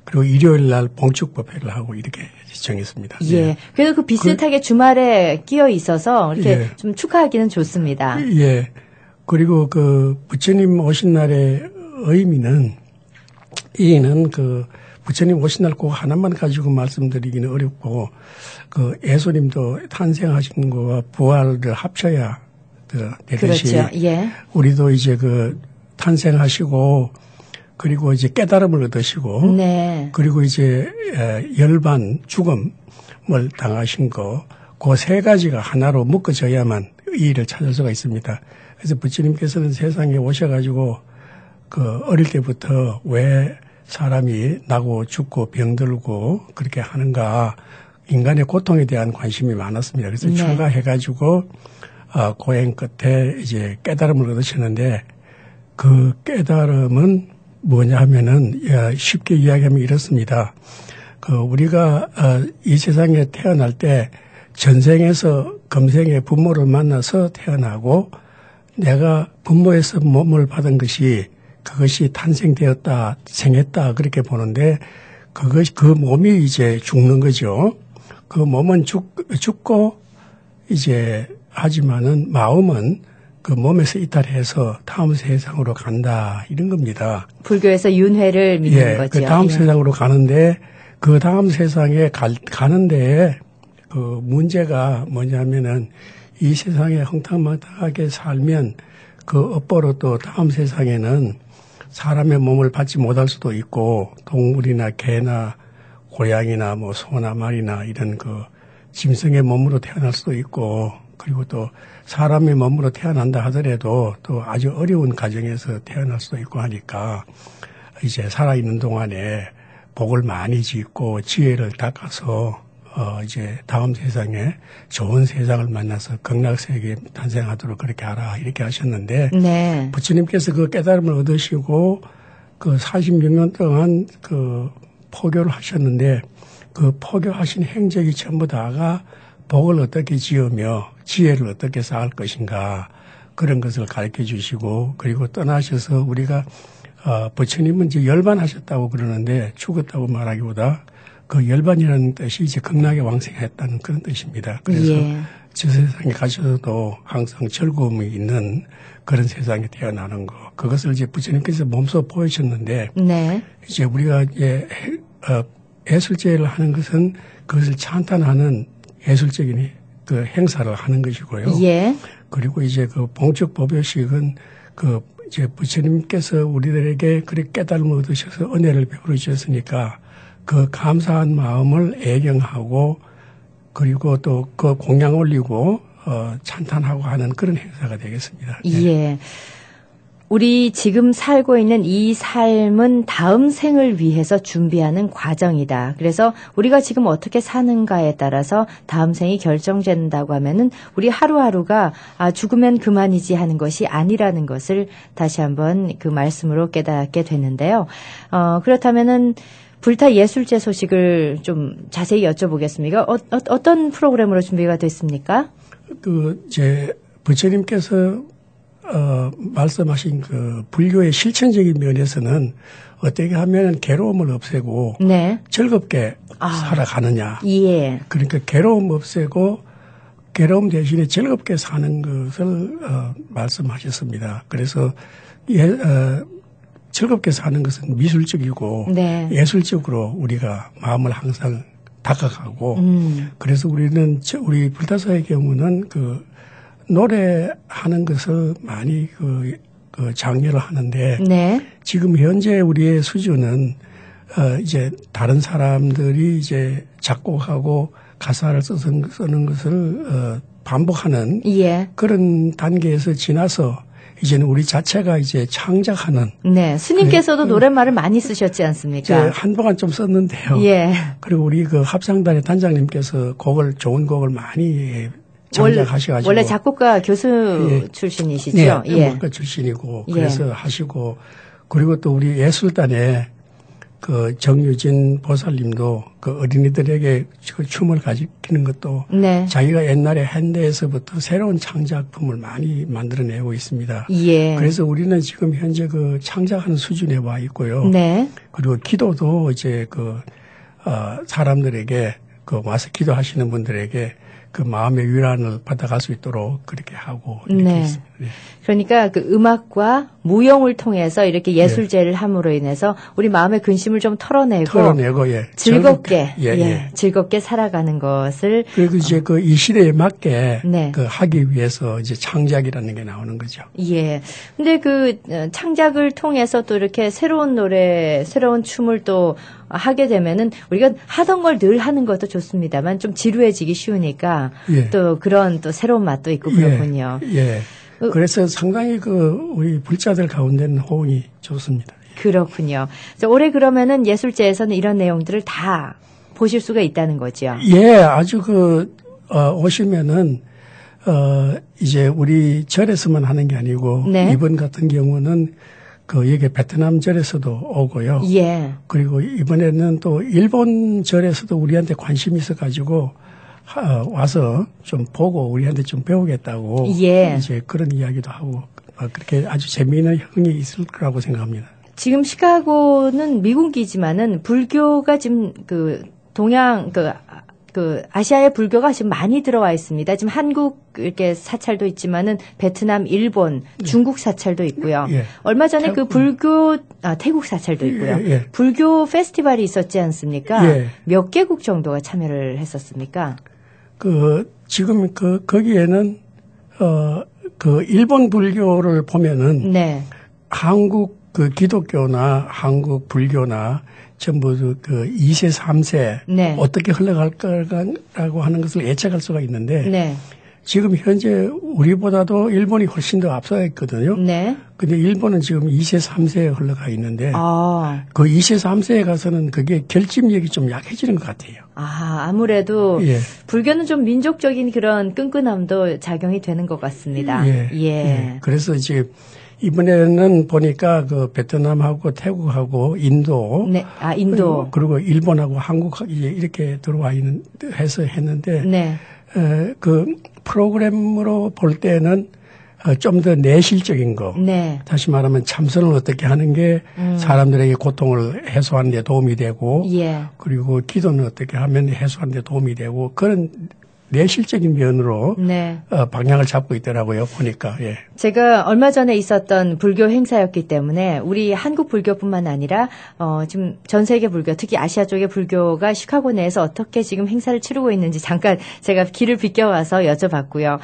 그리고 일요일 날 봉축법회를 하고 이렇게 정했습니다. 예. 네. 그래도 그 비슷하게 주말에 끼어 있어서 이렇게 예. 좀 축하하기는 좋습니다. 예. 그리고 그 부처님 오신 날의 의미는 이는 그 부처님 오신 날 꼭 하나만 가지고 말씀드리기는 어렵고 그 예수님도 탄생하신 거와 부활을 합쳐야 되듯이 그렇죠. 예. 우리도 이제 그 탄생하시고 그리고 이제 깨달음을 얻으시고 네. 그리고 이제 열반 죽음을 당하신 거 그 세 가지가 하나로 묶어져야만 의의를 찾을 수가 있습니다. 그래서 부처님께서는 세상에 오셔가지고 그 어릴 때부터 왜 사람이 나고 죽고 병들고 그렇게 하는가 인간의 고통에 대한 관심이 많았습니다. 그래서 네. 출가해가지고 고행 끝에 이제 깨달음을 얻으셨는데 그 깨달음은 뭐냐 하면은 쉽게 이야기하면 이렇습니다. 그 우리가 이 세상에 태어날 때 전생에서 금생에 부모를 만나서 태어나고 내가 부모에서 몸을 받은 것이 그것이 탄생되었다, 생했다 그렇게 보는데 그것이 그 몸이 이제 죽는 거죠. 그 몸은 죽고 이제 하지만은 마음은 그 몸에서 이탈해서 다음 세상으로 간다 이런 겁니다. 불교에서 윤회를 믿는 거죠. 그 다음 예. 세상으로 가는데 그 다음 세상에 가는데 그 문제가 뭐냐면은 이 세상에 흥탕망탕하게 살면 그 업보로 또 다음 세상에는 사람의 몸을 받지 못할 수도 있고 동물이나 개나 고양이나 뭐 소나 말이나 이런 그 짐승의 몸으로 태어날 수도 있고 그리고 또 사람의 몸으로 태어난다 하더라도 또 아주 어려운 가정에서 태어날 수도 있고 하니까 이제 살아있는 동안에 복을 많이 짓고 지혜를 닦아서 이제 다음 세상에 좋은 세상을 만나서 극락세계에 탄생하도록 그렇게 하라 이렇게 하셨는데 네. 부처님께서 그 깨달음을 얻으시고 그 46년 동안 그 포교를 하셨는데 그 포교하신 행적이 전부 다가 복을 어떻게 지으며 지혜를 어떻게 쌓을 것인가 그런 것을 가르쳐 주시고 그리고 떠나셔서 우리가 부처님은 이제 열반하셨다고 그러는데 죽었다고 말하기보다 그 열반이라는 뜻이 이제 극락에 왕생했다는 그런 뜻입니다. 그래서 예. 저 세상에 가셔도 항상 즐거움이 있는 그런 세상에 태어나는 거. 그것을 이제 부처님께서 몸소 보이셨는데 네. 이제 우리가 이제 예술제를 하는 것은 그것을 찬탄하는 예술적인 그 행사를 하는 것이고요. 예. 그리고 이제 그 봉축 법요식은 그 이제 부처님께서 우리들에게 그렇게 깨달음을 얻으셔서 은혜를 베풀어 주셨으니까 그 감사한 마음을 애경하고 그리고 또 그 공양 올리고 찬탄하고 하는 그런 행사가 되겠습니다. 예. 우리 지금 살고 있는 이 삶은 다음 생을 위해서 준비하는 과정이다. 그래서 우리가 지금 어떻게 사는가에 따라서 다음 생이 결정된다고 하면은 우리 하루하루가 죽으면 그만이지 하는 것이 아니라는 것을 다시 한번 그 말씀으로 깨닫게 되는데요. 그렇다면은 불타 예술제 소식을 좀 자세히 여쭤보겠습니다. 어떤 프로그램으로 준비가 됐습니까? 부처님께서 말씀하신 그 불교의 실천적인 면에서는 어떻게 하면 괴로움을 없애고 네. 즐겁게 살아가느냐. 예. 그러니까 괴로움 없애고 괴로움 대신에 즐겁게 사는 것을 말씀하셨습니다. 그래서 즐겁게 사는 것은 미술적이고 네. 예술적으로 우리가 마음을 항상 다가가고 그래서 우리는 우리 불타사의 경우는 그 노래하는 것을 많이 그 장려를 하는데 네. 지금 현재 우리의 수준은 이제 다른 사람들이 이제 작곡하고 가사를 쓰는 것을 반복하는 예. 그런 단계에서 지나서 이제는 우리 자체가 이제 창작하는. 네. 스님께서도 노랫말을 많이 쓰셨지 않습니까? 한동안 좀 썼는데요. 예. 그리고 우리 그 합창단의 단장님께서 좋은 곡을 많이 장작하셔가지고. 원래 작곡가 교수 출신이시죠? 네. 예. 작곡가 출신이고. 그래서 하시고. 그리고 또 우리 예술단에 그 정유진 보살님도 그 어린이들에게 그 춤을 가르치는 것도 네. 자기가 옛날에 현대에서부터 새로운 창작품을 많이 만들어내고 있습니다. 예. 그래서 우리는 지금 현재 그 창작하는 수준에 와 있고요. 네. 그리고 기도도 이제 사람들에게 와서 기도하시는 분들에게 그 마음의 위안을 받아갈 수 있도록 그렇게 하고 이렇게 네. 있습니다. 네. 그러니까 그 음악과 무용을 통해서 이렇게 예술제를 함으로 인해서 우리 마음의 근심을 좀 털어내고 예. 즐겁게 예. 즐겁게 살아가는 것을 그리고 이제 이 시대에 맞게 네. 하기 위해서 이제 창작이라는 게 나오는 거죠. 예. 근데 그 창작을 통해서 또 이렇게 새로운 노래, 새로운 춤을 또 하게 되면은 우리가 하던 걸 늘 하는 것도 좋습니다만 좀 지루해지기 쉬우니까 또 그런 또 새로운 맛도 있고 그렇군요. 예. 그래서 상당히 우리 불자들 가운데는 호응이 좋습니다. 그렇군요. 올해 그러면은 예술제에서는 이런 내용들을 다 보실 수가 있다는 거죠. 예, 아주 오시면은 이제 우리 절에서만 하는 게 아니고 네. 이번 같은 경우는 여기 베트남 절에서도 오고요. 예. 그리고 이번에는 또 일본 절에서도 우리한테 관심이 있어가지고 와서 좀 보고 우리한테 좀 배우겠다고 예. 이제 그런 이야기도 하고 그렇게 아주 재미있는 흥이 있을 거라고 생각합니다. 지금 시카고는 미국이지만은 불교가 지금 동양 아시아의 불교가 지금 많이 들어와 있습니다. 지금 한국 이렇게 사찰도 있지만은 베트남, 일본, 중국 사찰도 있고요. 예. 얼마 전에 태국 사찰도 있고요. 예. 불교 페스티벌이 있었지 않습니까? 예. 몇 개국 정도가 참여를 했었습니까? 지금 거기에는 일본 불교를 보면은 네. 한국 기독교나 한국 불교나 전부 2세, 3세 네. 어떻게 흘러갈 거라고 하는 것을 예측할 수가 있는데 네. 지금 현재 우리보다도 일본이 훨씬 더 앞서 있거든요. 네. 근데 일본은 지금 2세, 3세에 흘러가 있는데 그 2세, 3세에 가서는 그게 결집력이 좀 약해지는 것 같아요. 아무래도 불교는 좀 민족적인 그런 끈끈함도 작용이 되는 것 같습니다. 예. 그래서 이제 이번에는 보니까 베트남하고 태국하고 인도. 네. 인도. 그리고 일본하고 한국 이렇게 들어와 했는데. 네. 프로그램으로 볼 때는 좀 더 내실적인 거. 네. 다시 말하면 참선을 어떻게 하는 게 사람들에게 고통을 해소하는 데 도움이 되고 예. 그리고 기도는 어떻게 하면 해소하는 데 도움이 되고 그런 내실적인 면으로 네. 방향을 잡고 있더라고요. 보니까. 예. 제가 얼마 전에 있었던 불교 행사였기 때문에 우리 한국 불교뿐만 아니라 지금 전 세계 불교, 특히 아시아 쪽의 불교가 시카고 내에서 어떻게 지금 행사를 치르고 있는지 잠깐 제가 길을 비껴와서 여쭤봤고요.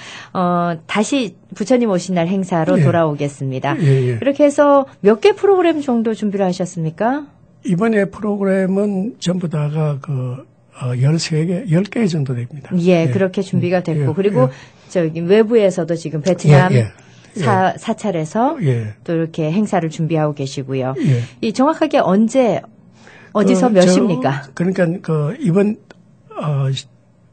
다시 부처님 오신 날 행사로 예. 돌아오겠습니다. 예, 예. 이렇게 해서 몇 개 프로그램 정도 준비를 하셨습니까? 이번에 프로그램은 전부 다가 13개, 10개 정도 됩니다. 예, 그렇게 준비가 됐고 예, 그리고 저기 외부에서도 지금 베트남 사찰에서 또 이렇게 행사를 준비하고 계시고요. 예. 이 정확하게 언제 어디서 몇 시입니까? 그러니까 이번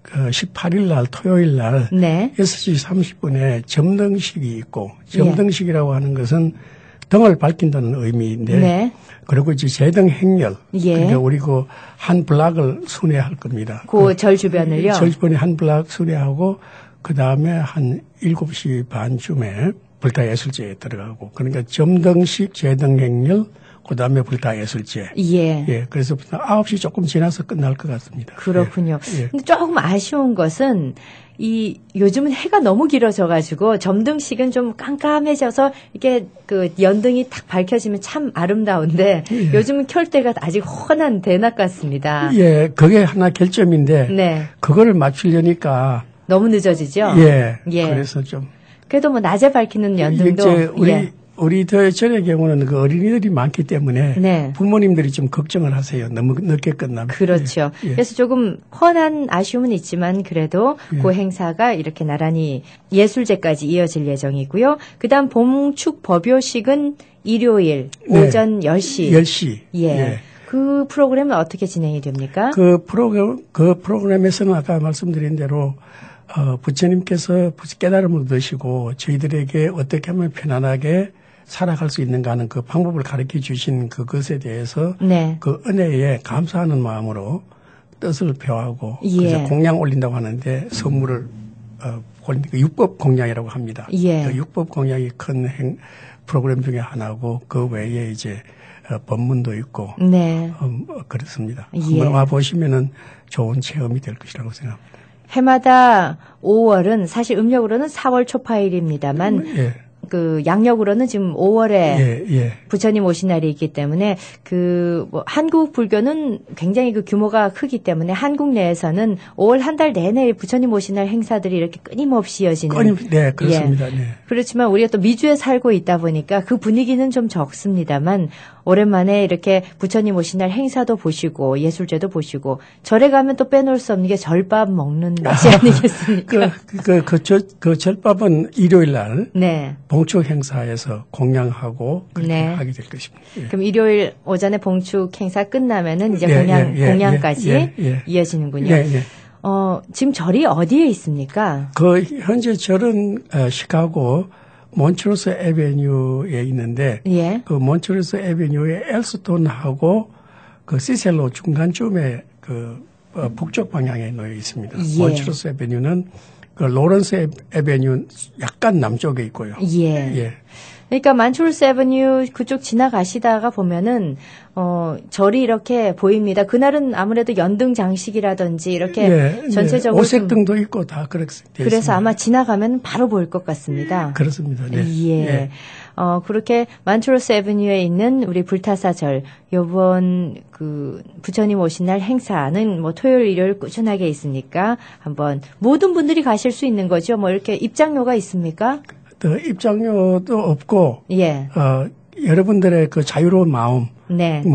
18일 날 토요일 날 네. 6시 30분에 점등식이 있고 점등식이라고 하는 것은 등을 밝힌다는 의미인데 네. 그리고 이제 제등 행렬 예. 그러니까 우리 한 블락을 순회할 겁니다. 그 절 주변을요? 절 주변에 한 블락 순회하고 그 다음에 한 7시 반쯤에 불타예술제에 들어가고 그러니까 점등식 제등 행렬 그 다음에 불타예술제. 예. 그래서 9시 조금 지나서 끝날 것 같습니다. 그렇군요. 예. 근데 조금 아쉬운 것은 요즘은 해가 너무 길어져가지고 점등식은 좀 깜깜해져서 이게 그 연등이 탁 밝혀지면 참 아름다운데 요즘은 켤 때가 아직 훤한 대낮 같습니다. 예, 그게 하나 결점인데 네. 그거를 맞추려니까 너무 늦어지죠. 예. 그래서 좀 그래도 뭐 낮에 밝히는 연등도 우리 저의 경우는 그 어린이들이 많기 때문에 네. 부모님들이 좀 걱정을 하세요. 너무 늦게 끝나면. 그렇죠. 예. 그래서 조금 훤한 아쉬움은 있지만 그래도 그 행사가 이렇게 나란히 예술제까지 이어질 예정이고요. 그다음 봄축 법요식은 일요일 오전 10시. 10시. 예. 그 프로그램은 어떻게 진행이 됩니까? 그 프로그램에서는 아까 말씀드린 대로 부처님께서 깨달음을 얻으시고 저희들에게 어떻게 하면 편안하게 살아갈 수 있는가 하는 그 방법을 가르쳐 주신 그것에 대해서 그 은혜에 감사하는 마음으로 뜻을 표하고 그래서 공양 올린다고 하는데 선물을 올리니까 육법 공양이라고 합니다. 그 육법 공양이 큰 프로그램 중에 하나고 그 외에 이제 법문도 있고 그렇습니다. 한번 와 보시면은 좋은 체험이 될 것이라고 생각합니다. 해마다 5월은 사실 음력으로는 4월 초파일입니다만 그 양력으로는 지금 5월에 부처님 오신 날이 있기 때문에 뭐 한국 불교는 굉장히 그 규모가 크기 때문에 한국 내에서는 5월 한 달 내내 부처님 오신 날 행사들이 이렇게 끊임없이 이어지는. 네, 그렇습니다. 그렇지만 우리가 또 미주에 살고 있다 보니까 그 분위기는 좀 적습니다만 오랜만에 이렇게 부처님 오신 날 행사도 보시고 예술제도 보시고 절에 가면 또 빼놓을 수 없는 게 절밥 먹는 맛이 아니겠습니까? 그 절밥은 일요일 날 네. 봉축 행사에서 공양하고 그렇게 하게 될 것입니다. 그럼 일요일 오전에 봉축 행사 끝나면은 이제 공양까지 이어지는군요. 지금 절이 어디에 있습니까? 현재 절은 시카고 몬트로스 에베뉴에 있는데 그 몬트로스 에베뉴의 엘스톤하고 그 시셀로 중간쯤에 그 북쪽 방향에 놓여 있습니다. 몬트로스 에베뉴는 그 로런스 에베뉴 약간 남쪽에 있고요. 그러니까 만추르스 에버뉴 그쪽 지나가시다가 보면은 절이 이렇게 보입니다. 그날은 아무래도 연등 장식이라든지 이렇게 전체적으로 오색등도 있고 다 그렇게 되어 그래서 있습니다. 아마 지나가면 바로 보일 것 같습니다. 그렇습니다. 그렇게 만추르스 에버뉴에 있는 우리 불타사절 요번 그 부처님 오신 날 행사는 뭐 토요일 일요일 꾸준하게 있으니까 한번 모든 분들이 가실 수 있는 거죠. 뭐 이렇게 입장료가 있습니까? 입장료도 없고 여러분들의 그 자유로운 마음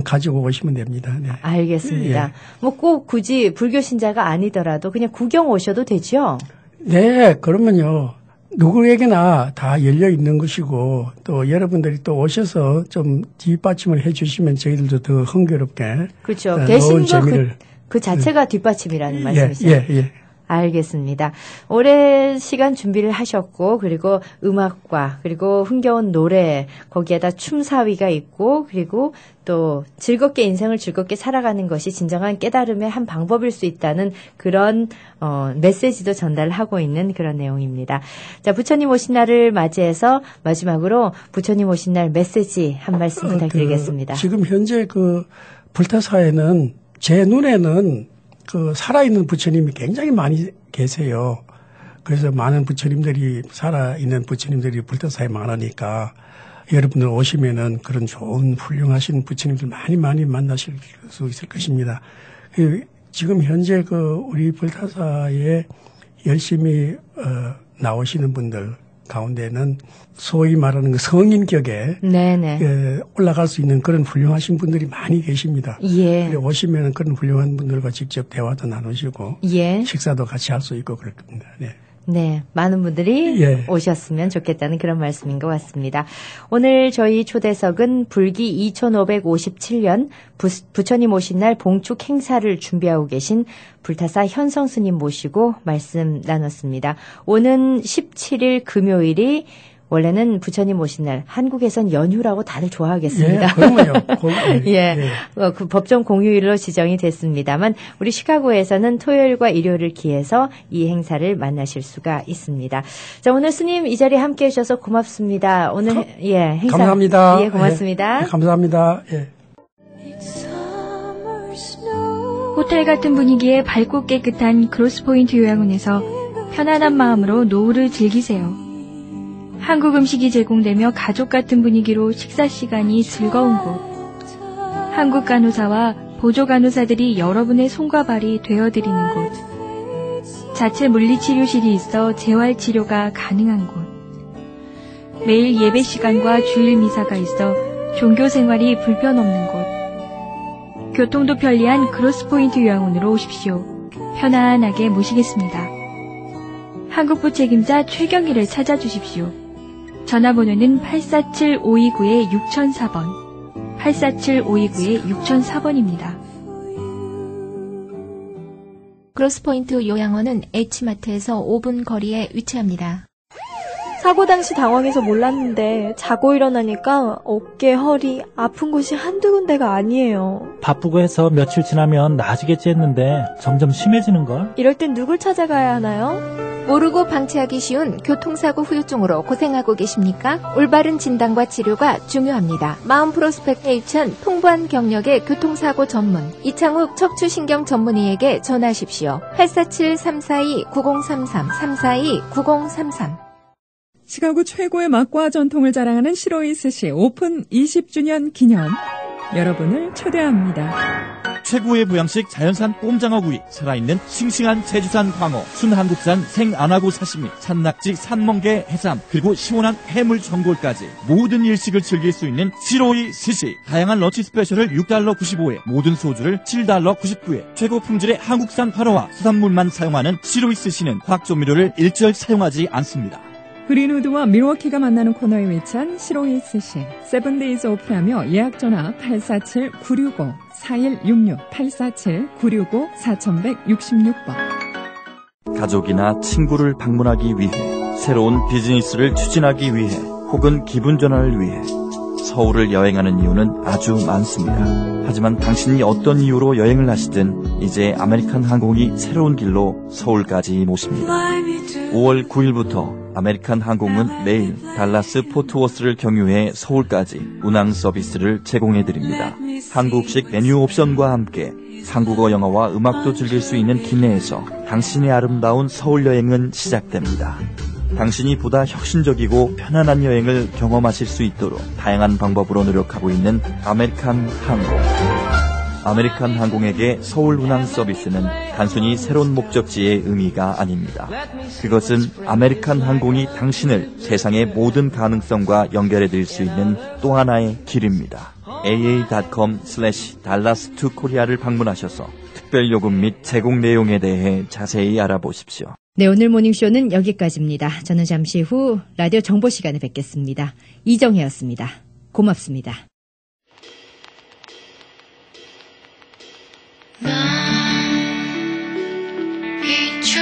가지고 오시면 됩니다. 알겠습니다. 뭐 꼭 굳이 불교 신자가 아니더라도 그냥 구경 오셔도 되죠? 네, 그러면요. 누구에게나 다 열려 있는 것이고 또 여러분들이 또 오셔서 좀 뒷받침을 해 주시면 저희들도 더 흥겨롭게 그렇죠. 계신 거 그 자체가 뒷받침이라는 말씀이시죠? 알겠습니다. 오랜 시간 준비를 하셨고, 그리고 음악과, 그리고 흥겨운 노래, 거기에다 춤사위가 있고, 그리고 또 즐겁게 인생을 즐겁게 살아가는 것이 진정한 깨달음의 한 방법일 수 있다는 그런 메시지도 전달하고 있는 그런 내용입니다. 자, 부처님 오신 날을 맞이해서 마지막으로 부처님 오신 날 메시지 한 말씀 부탁드리겠습니다. 지금 현재 그 불타사에는 제 눈에는 그 살아있는 부처님이 굉장히 많이 계세요. 그래서 많은 부처님들이 살아있는 부처님들이 불타사에 많으니까 여러분들 오시면은 그런 좋은 훌륭하신 부처님들 많이 만나실 수 있을 것입니다. 지금 현재 그 우리 불타사에 열심히 나오시는 분들 가운데는 소위 말하는 그 성인격에 올라갈 수 있는 그런 훌륭하신 분들이 많이 계십니다. 예. 오시면 그런 훌륭한 분들과 직접 대화도 나누시고 식사도 같이 할 수 있고 그럴 겁니다. 네. 네, 많은 분들이 오셨으면 좋겠다는 그런 말씀인 것 같습니다. 오늘 저희 초대석은 불기 2557년 부처님 오신 날 봉축 행사를 준비하고 계신 불타사 현성 스님 모시고 말씀 나눴습니다. 오는 17일 금요일이 원래는 부처님 오신 날 한국에선 연휴라고 다들 좋아하겠습니다. 예, 그럼요. 그 법정 공휴일로 지정이 됐습니다만 우리 시카고에서는 토요일과 일요일을 기해서 이 행사를 만나실 수가 있습니다. 자, 오늘 스님 이 자리에 함께해 주셔서 고맙습니다. 오늘 행사 감사합니다. 예, 고맙습니다. 예, 감사합니다. 예. 호텔 같은 분위기의 밝고 깨끗한 크로스포인트 요양원에서 편안한 마음으로 노후를 즐기세요. 한국 음식이 제공되며 가족 같은 분위기로 식사 시간이 즐거운 곳. 한국 간호사와 보조 간호사들이 여러분의 손과 발이 되어드리는 곳. 자체 물리치료실이 있어 재활치료가 가능한 곳. 매일 예배 시간과 주일 미사가 있어 종교 생활이 불편 없는 곳. 교통도 편리한 크로스포인트 요양원으로 오십시오. 편안하게 모시겠습니다. 한국부 책임자 최경희를 찾아주십시오. 전화번호는 847-529-6004번, 847-529-6004번입니다. 크로스포인트 요양원은 H마트에서 5분 거리에 위치합니다. 사고 당시 당황해서 몰랐는데 자고 일어나니까 어깨, 허리, 아픈 곳이 한두 군데가 아니에요. 바쁘고 해서 며칠 지나면 나아지겠지 했는데 점점 심해지는걸? 이럴 땐 누굴 찾아가야 하나요? 모르고 방치하기 쉬운 교통사고 후유증으로 고생하고 계십니까? 올바른 진단과 치료가 중요합니다. 마음 프로스펙테이션 풍부한 경력의 교통사고 전문 이창욱 척추신경 전문의에게 전화하십시오. 847-342-9033 342-9033. 시카고 최고의 맛과 전통을 자랑하는 시로이스시 오픈 20주년 기념 여러분을 초대합니다. 최고의 보양식 자연산 꼼장어구이, 살아있는 싱싱한 제주산 광어, 순한국산 생안하고 사시미, 산낙지, 산멍게, 해삼, 그리고 시원한 해물 전골까지 모든 일식을 즐길 수 있는 시로이 스시. 다양한 런치 스페셜을 $6.95에 모든 소주를 $7.99에 최고 품질의 한국산 활어와 수산물만 사용하는 시로이 스시는 화학조미료를 일절 사용하지 않습니다. 그린우드와 밀워키가 만나는 코너에 위치한 시로이 스시. 세븐데이즈 오픈하며 예약전화 847-965-4166 847-965-4166번. 가족이나 친구를 방문하기 위해, 새로운 비즈니스를 추진하기 위해, 혹은 기분 전환을 위해 서울을 여행하는 이유는 아주 많습니다. 하지만 당신이 어떤 이유로 여행을 하시든 이제 아메리칸 항공이 새로운 길로 서울까지 모십니다. 5월 9일부터 아메리칸 항공은 내일 달라스 포트워스를 경유해 서울까지 운항 서비스를 제공해드립니다. 한국식 메뉴 옵션과 함께 한국어 영어와 음악도 즐길 수 있는 기내에서 당신의 아름다운 서울 여행은 시작됩니다. 당신이 보다 혁신적이고 편안한 여행을 경험하실 수 있도록 다양한 방법으로 노력하고 있는 아메리칸 항공. 아메리칸 항공에게 서울 운항 서비스는 단순히 새로운 목적지의 의미가 아닙니다. 그것은 아메리칸 항공이 당신을 세상의 모든 가능성과 연결해드릴 수 있는 또 하나의 길입니다. aa.com/Dallas to Korea를 방문하셔서 특별 요금 및 제공 내용에 대해 자세히 알아보십시오. 네, 오늘 모닝쇼는 여기까지입니다. 저는 잠시 후 라디오 정보 시간에 뵙겠습니다. 이정혜였습니다. 고맙습니다. 난 잊혀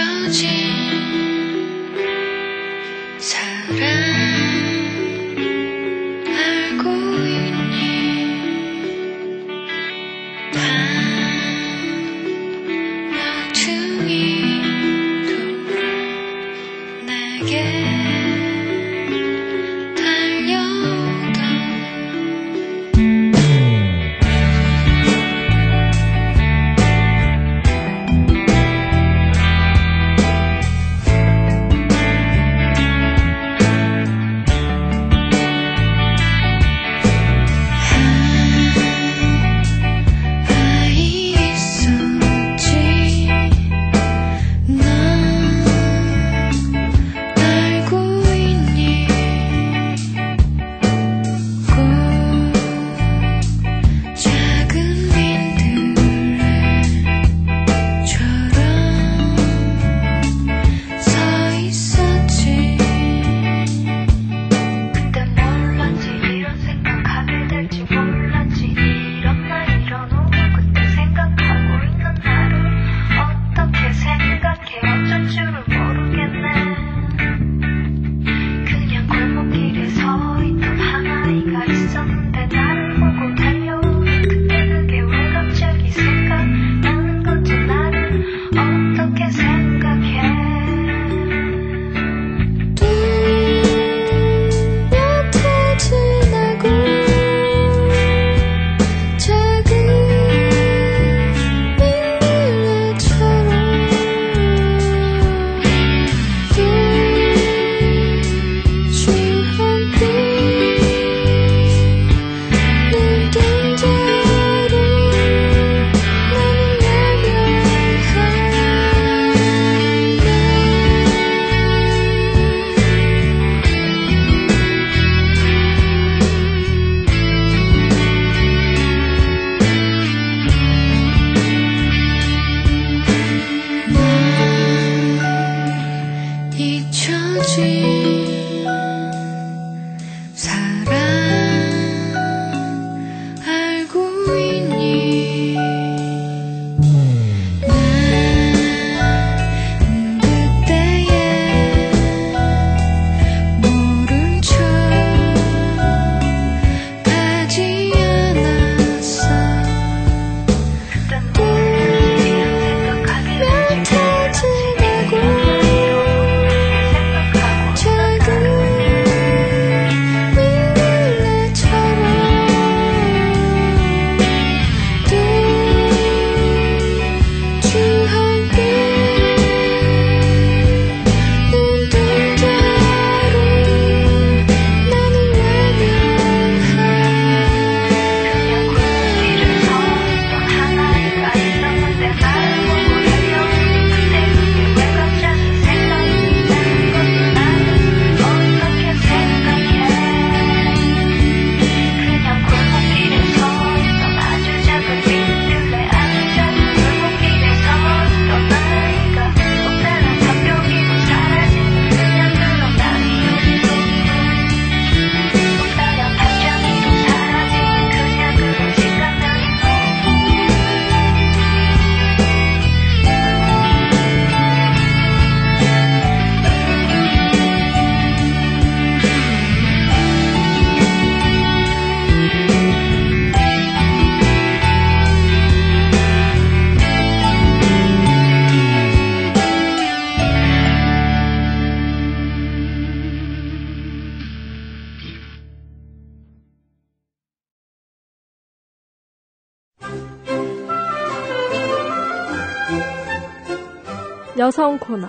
여성 코너.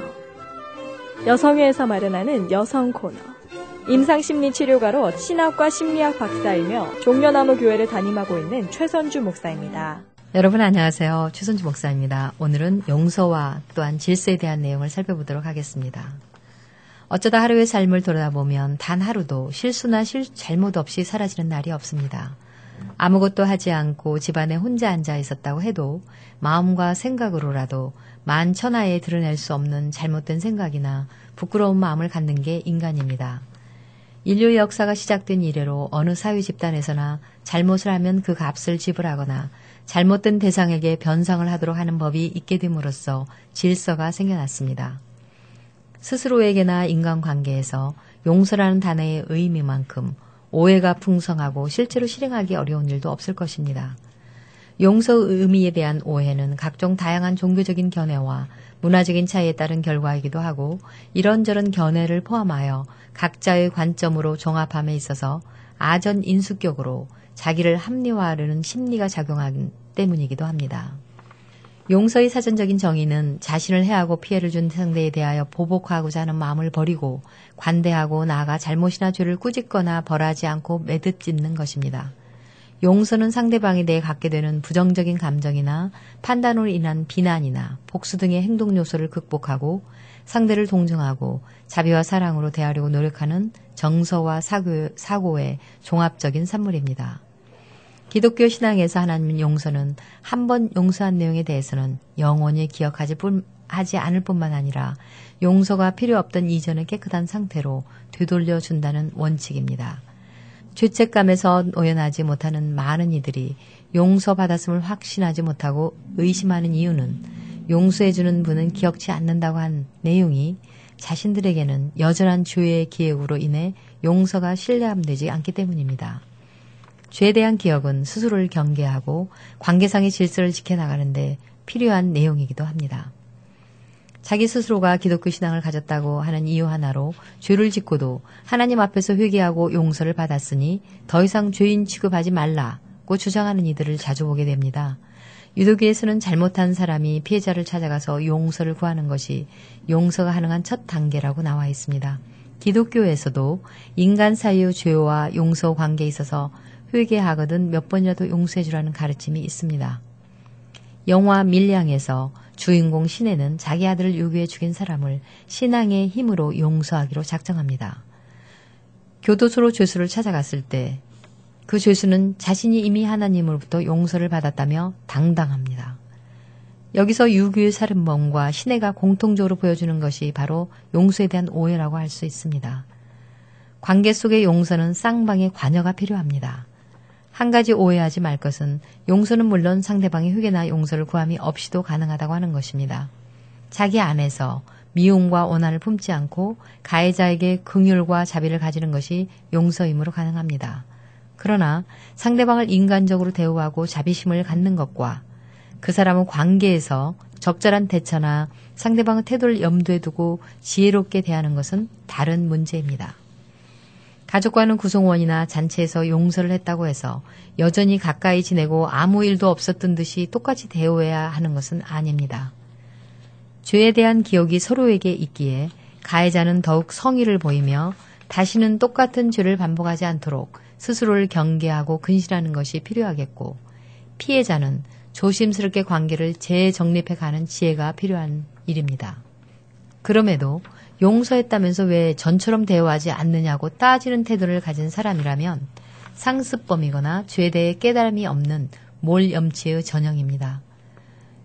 여성회에서 마련하는 여성 코너. 임상심리치료가로 신학과 심리학 박사이며 종려나무 교회를 담임하고 있는 최선주 목사입니다. 여러분 안녕하세요. 최선주 목사입니다. 오늘은 용서와 또한 질서에 대한 내용을 살펴보도록 하겠습니다. 어쩌다 하루의 삶을 돌아보면 단 하루도 실수나 잘못 없이 사라지는 날이 없습니다. 아무것도 하지 않고 집안에 혼자 앉아 있었다고 해도 마음과 생각으로라도 만천하에 드러낼 수 없는 잘못된 생각이나 부끄러운 마음을 갖는 게 인간입니다. 인류의 역사가 시작된 이래로 어느 사회 집단에서나 잘못을 하면 그 값을 지불하거나 잘못된 대상에게 변상을 하도록 하는 법이 있게 됨으로써 질서가 생겨났습니다. 스스로에게나 인간관계에서 용서라는 단어의 의미만큼 오해가 풍성하고 실제로 실행하기 어려운 일도 없을 것입니다. 용서의 의미에 대한 오해는 각종 다양한 종교적인 견해와 문화적인 차이에 따른 결과이기도 하고 이런저런 견해를 포함하여 각자의 관점으로 종합함에 있어서 아전 인수격으로 자기를 합리화하려는 심리가 작용하기 때문이기도 합니다. 용서의 사전적인 정의는 자신을 해하고 피해를 준 상대에 대하여 보복하고자 하는 마음을 버리고 관대하고 나아가 잘못이나 죄를 꾸짖거나 벌하지 않고 매듭짓는 것입니다. 용서는 상대방에 대해 갖게 되는 부정적인 감정이나 판단으로 인한 비난이나 복수 등의 행동 요소를 극복하고 상대를 동정하고 자비와 사랑으로 대하려고 노력하는 정서와 사고의 종합적인 산물입니다. 기독교 신앙에서 하나님 용서는 한 번 용서한 내용에 대해서는 영원히 기억하지 않을 뿐만 아니라 용서가 필요 없던 이전의 깨끗한 상태로 되돌려 준다는 원칙입니다. 죄책감에서 노연하지 못하는 많은 이들이 용서받았음을 확신하지 못하고 의심하는 이유는 용서해주는 분은 기억지 않는다고 한 내용이 자신들에게는 여전한 죄의 기억으로 인해 용서가 신뢰함되지 않기 때문입니다. 죄에 대한 기억은 스스로를 경계하고 관계상의 질서를 지켜나가는데 필요한 내용이기도 합니다. 자기 스스로가 기독교 신앙을 가졌다고 하는 이유 하나로 죄를 짓고도 하나님 앞에서 회개하고 용서를 받았으니 더 이상 죄인 취급하지 말라고 주장하는 이들을 자주 보게 됩니다. 유도교에서는 잘못한 사람이 피해자를 찾아가서 용서를 구하는 것이 용서가 가능한 첫 단계라고 나와 있습니다. 기독교에서도 인간 사이의 죄와 용서 관계에 있어서 회개하거든 몇 번이라도 용서해주라는 가르침이 있습니다. 영화 밀량에서 주인공 신혜는 자기 아들을 요구해 죽인 사람을 신앙의 힘으로 용서하기로 작정합니다. 교도소로 죄수를 찾아갔을 때 그 죄수는 자신이 이미 하나님으로부터 용서를 받았다며 당당합니다. 여기서 유교의 살인범과 신혜가 공통적으로 보여주는 것이 바로 용서에 대한 오해라고 할 수 있습니다. 관계 속의 용서는 쌍방의 관여가 필요합니다. 한 가지 오해하지 말 것은 용서는 물론 상대방의 회개나 용서를 구함이 없이도 가능하다고 하는 것입니다. 자기 안에서 미움과 원한을 품지 않고 가해자에게 긍휼과 자비를 가지는 것이 용서임으로 가능합니다. 그러나 상대방을 인간적으로 대우하고 자비심을 갖는 것과 그 사람은 관계에서 적절한 대처나 상대방의 태도를 염두에 두고 지혜롭게 대하는 것은 다른 문제입니다. 가족과는 구성원이나 잔치에서 용서를 했다고 해서 여전히 가까이 지내고 아무 일도 없었던 듯이 똑같이 대우해야 하는 것은 아닙니다. 죄에 대한 기억이 서로에게 있기에 가해자는 더욱 성의를 보이며 다시는 똑같은 죄를 반복하지 않도록 스스로를 경계하고 근신하는 것이 필요하겠고 피해자는 조심스럽게 관계를 재정립해가는 지혜가 필요한 일입니다. 그럼에도 용서했다면서 왜 전처럼 대우하지 않느냐고 따지는 태도를 가진 사람이라면 상습범이거나 죄에 대해 깨달음이 없는 몰염치의 전형입니다.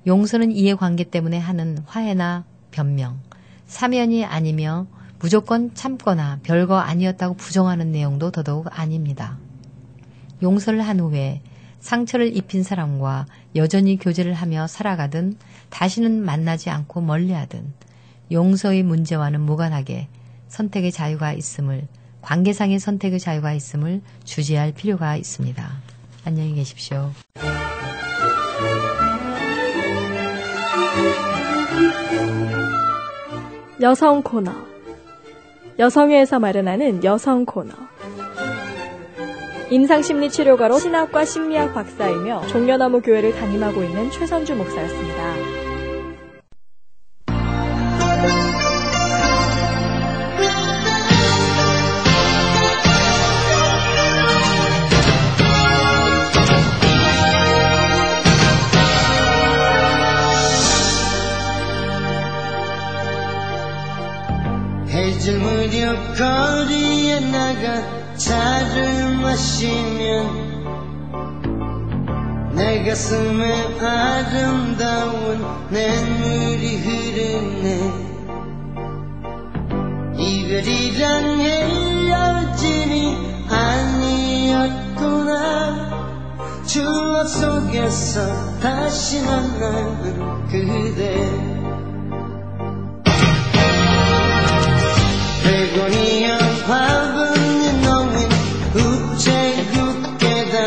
용서는 이해관계 때문에 하는 화해나 변명, 사면이 아니며 무조건 참거나 별거 아니었다고 부정하는 내용도 더더욱 아닙니다. 용서를 한 후에 상처를 입힌 사람과 여전히 교제를 하며 살아가든 다시는 만나지 않고 멀리하든 용서의 문제와는 무관하게 선택의 자유가 있음을, 관계상의 선택의 자유가 있음을 주지할 필요가 있습니다. 안녕히 계십시오. 여성 코너. 여성회에서 마련하는 여성 코너. 임상심리치료가로 신학과 심리학 박사이며 종려나무 교회를 담임하고 있는 최선주 목사였습니다. 해질 무렵 거리에 나가 차를 마시면 내 가슴에 아름다운 냇물이 흐르네. 이별이란 헤어짐이 아니었구나. 추억 속에서 다시 만나는 그대. 베고니아 밟은 너윈 우체국 계단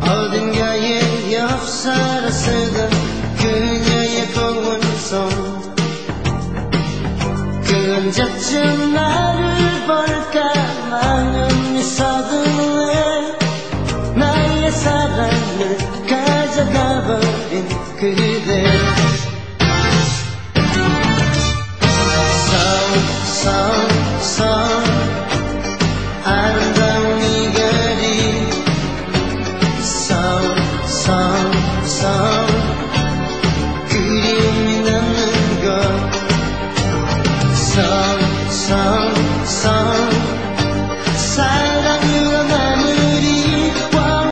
어딘가에 엽사를 쓰던 그녀의 고운손 그 언제쯤 나를 볼까 많은 미소들 왜 나의 사랑을 가져가버린 그대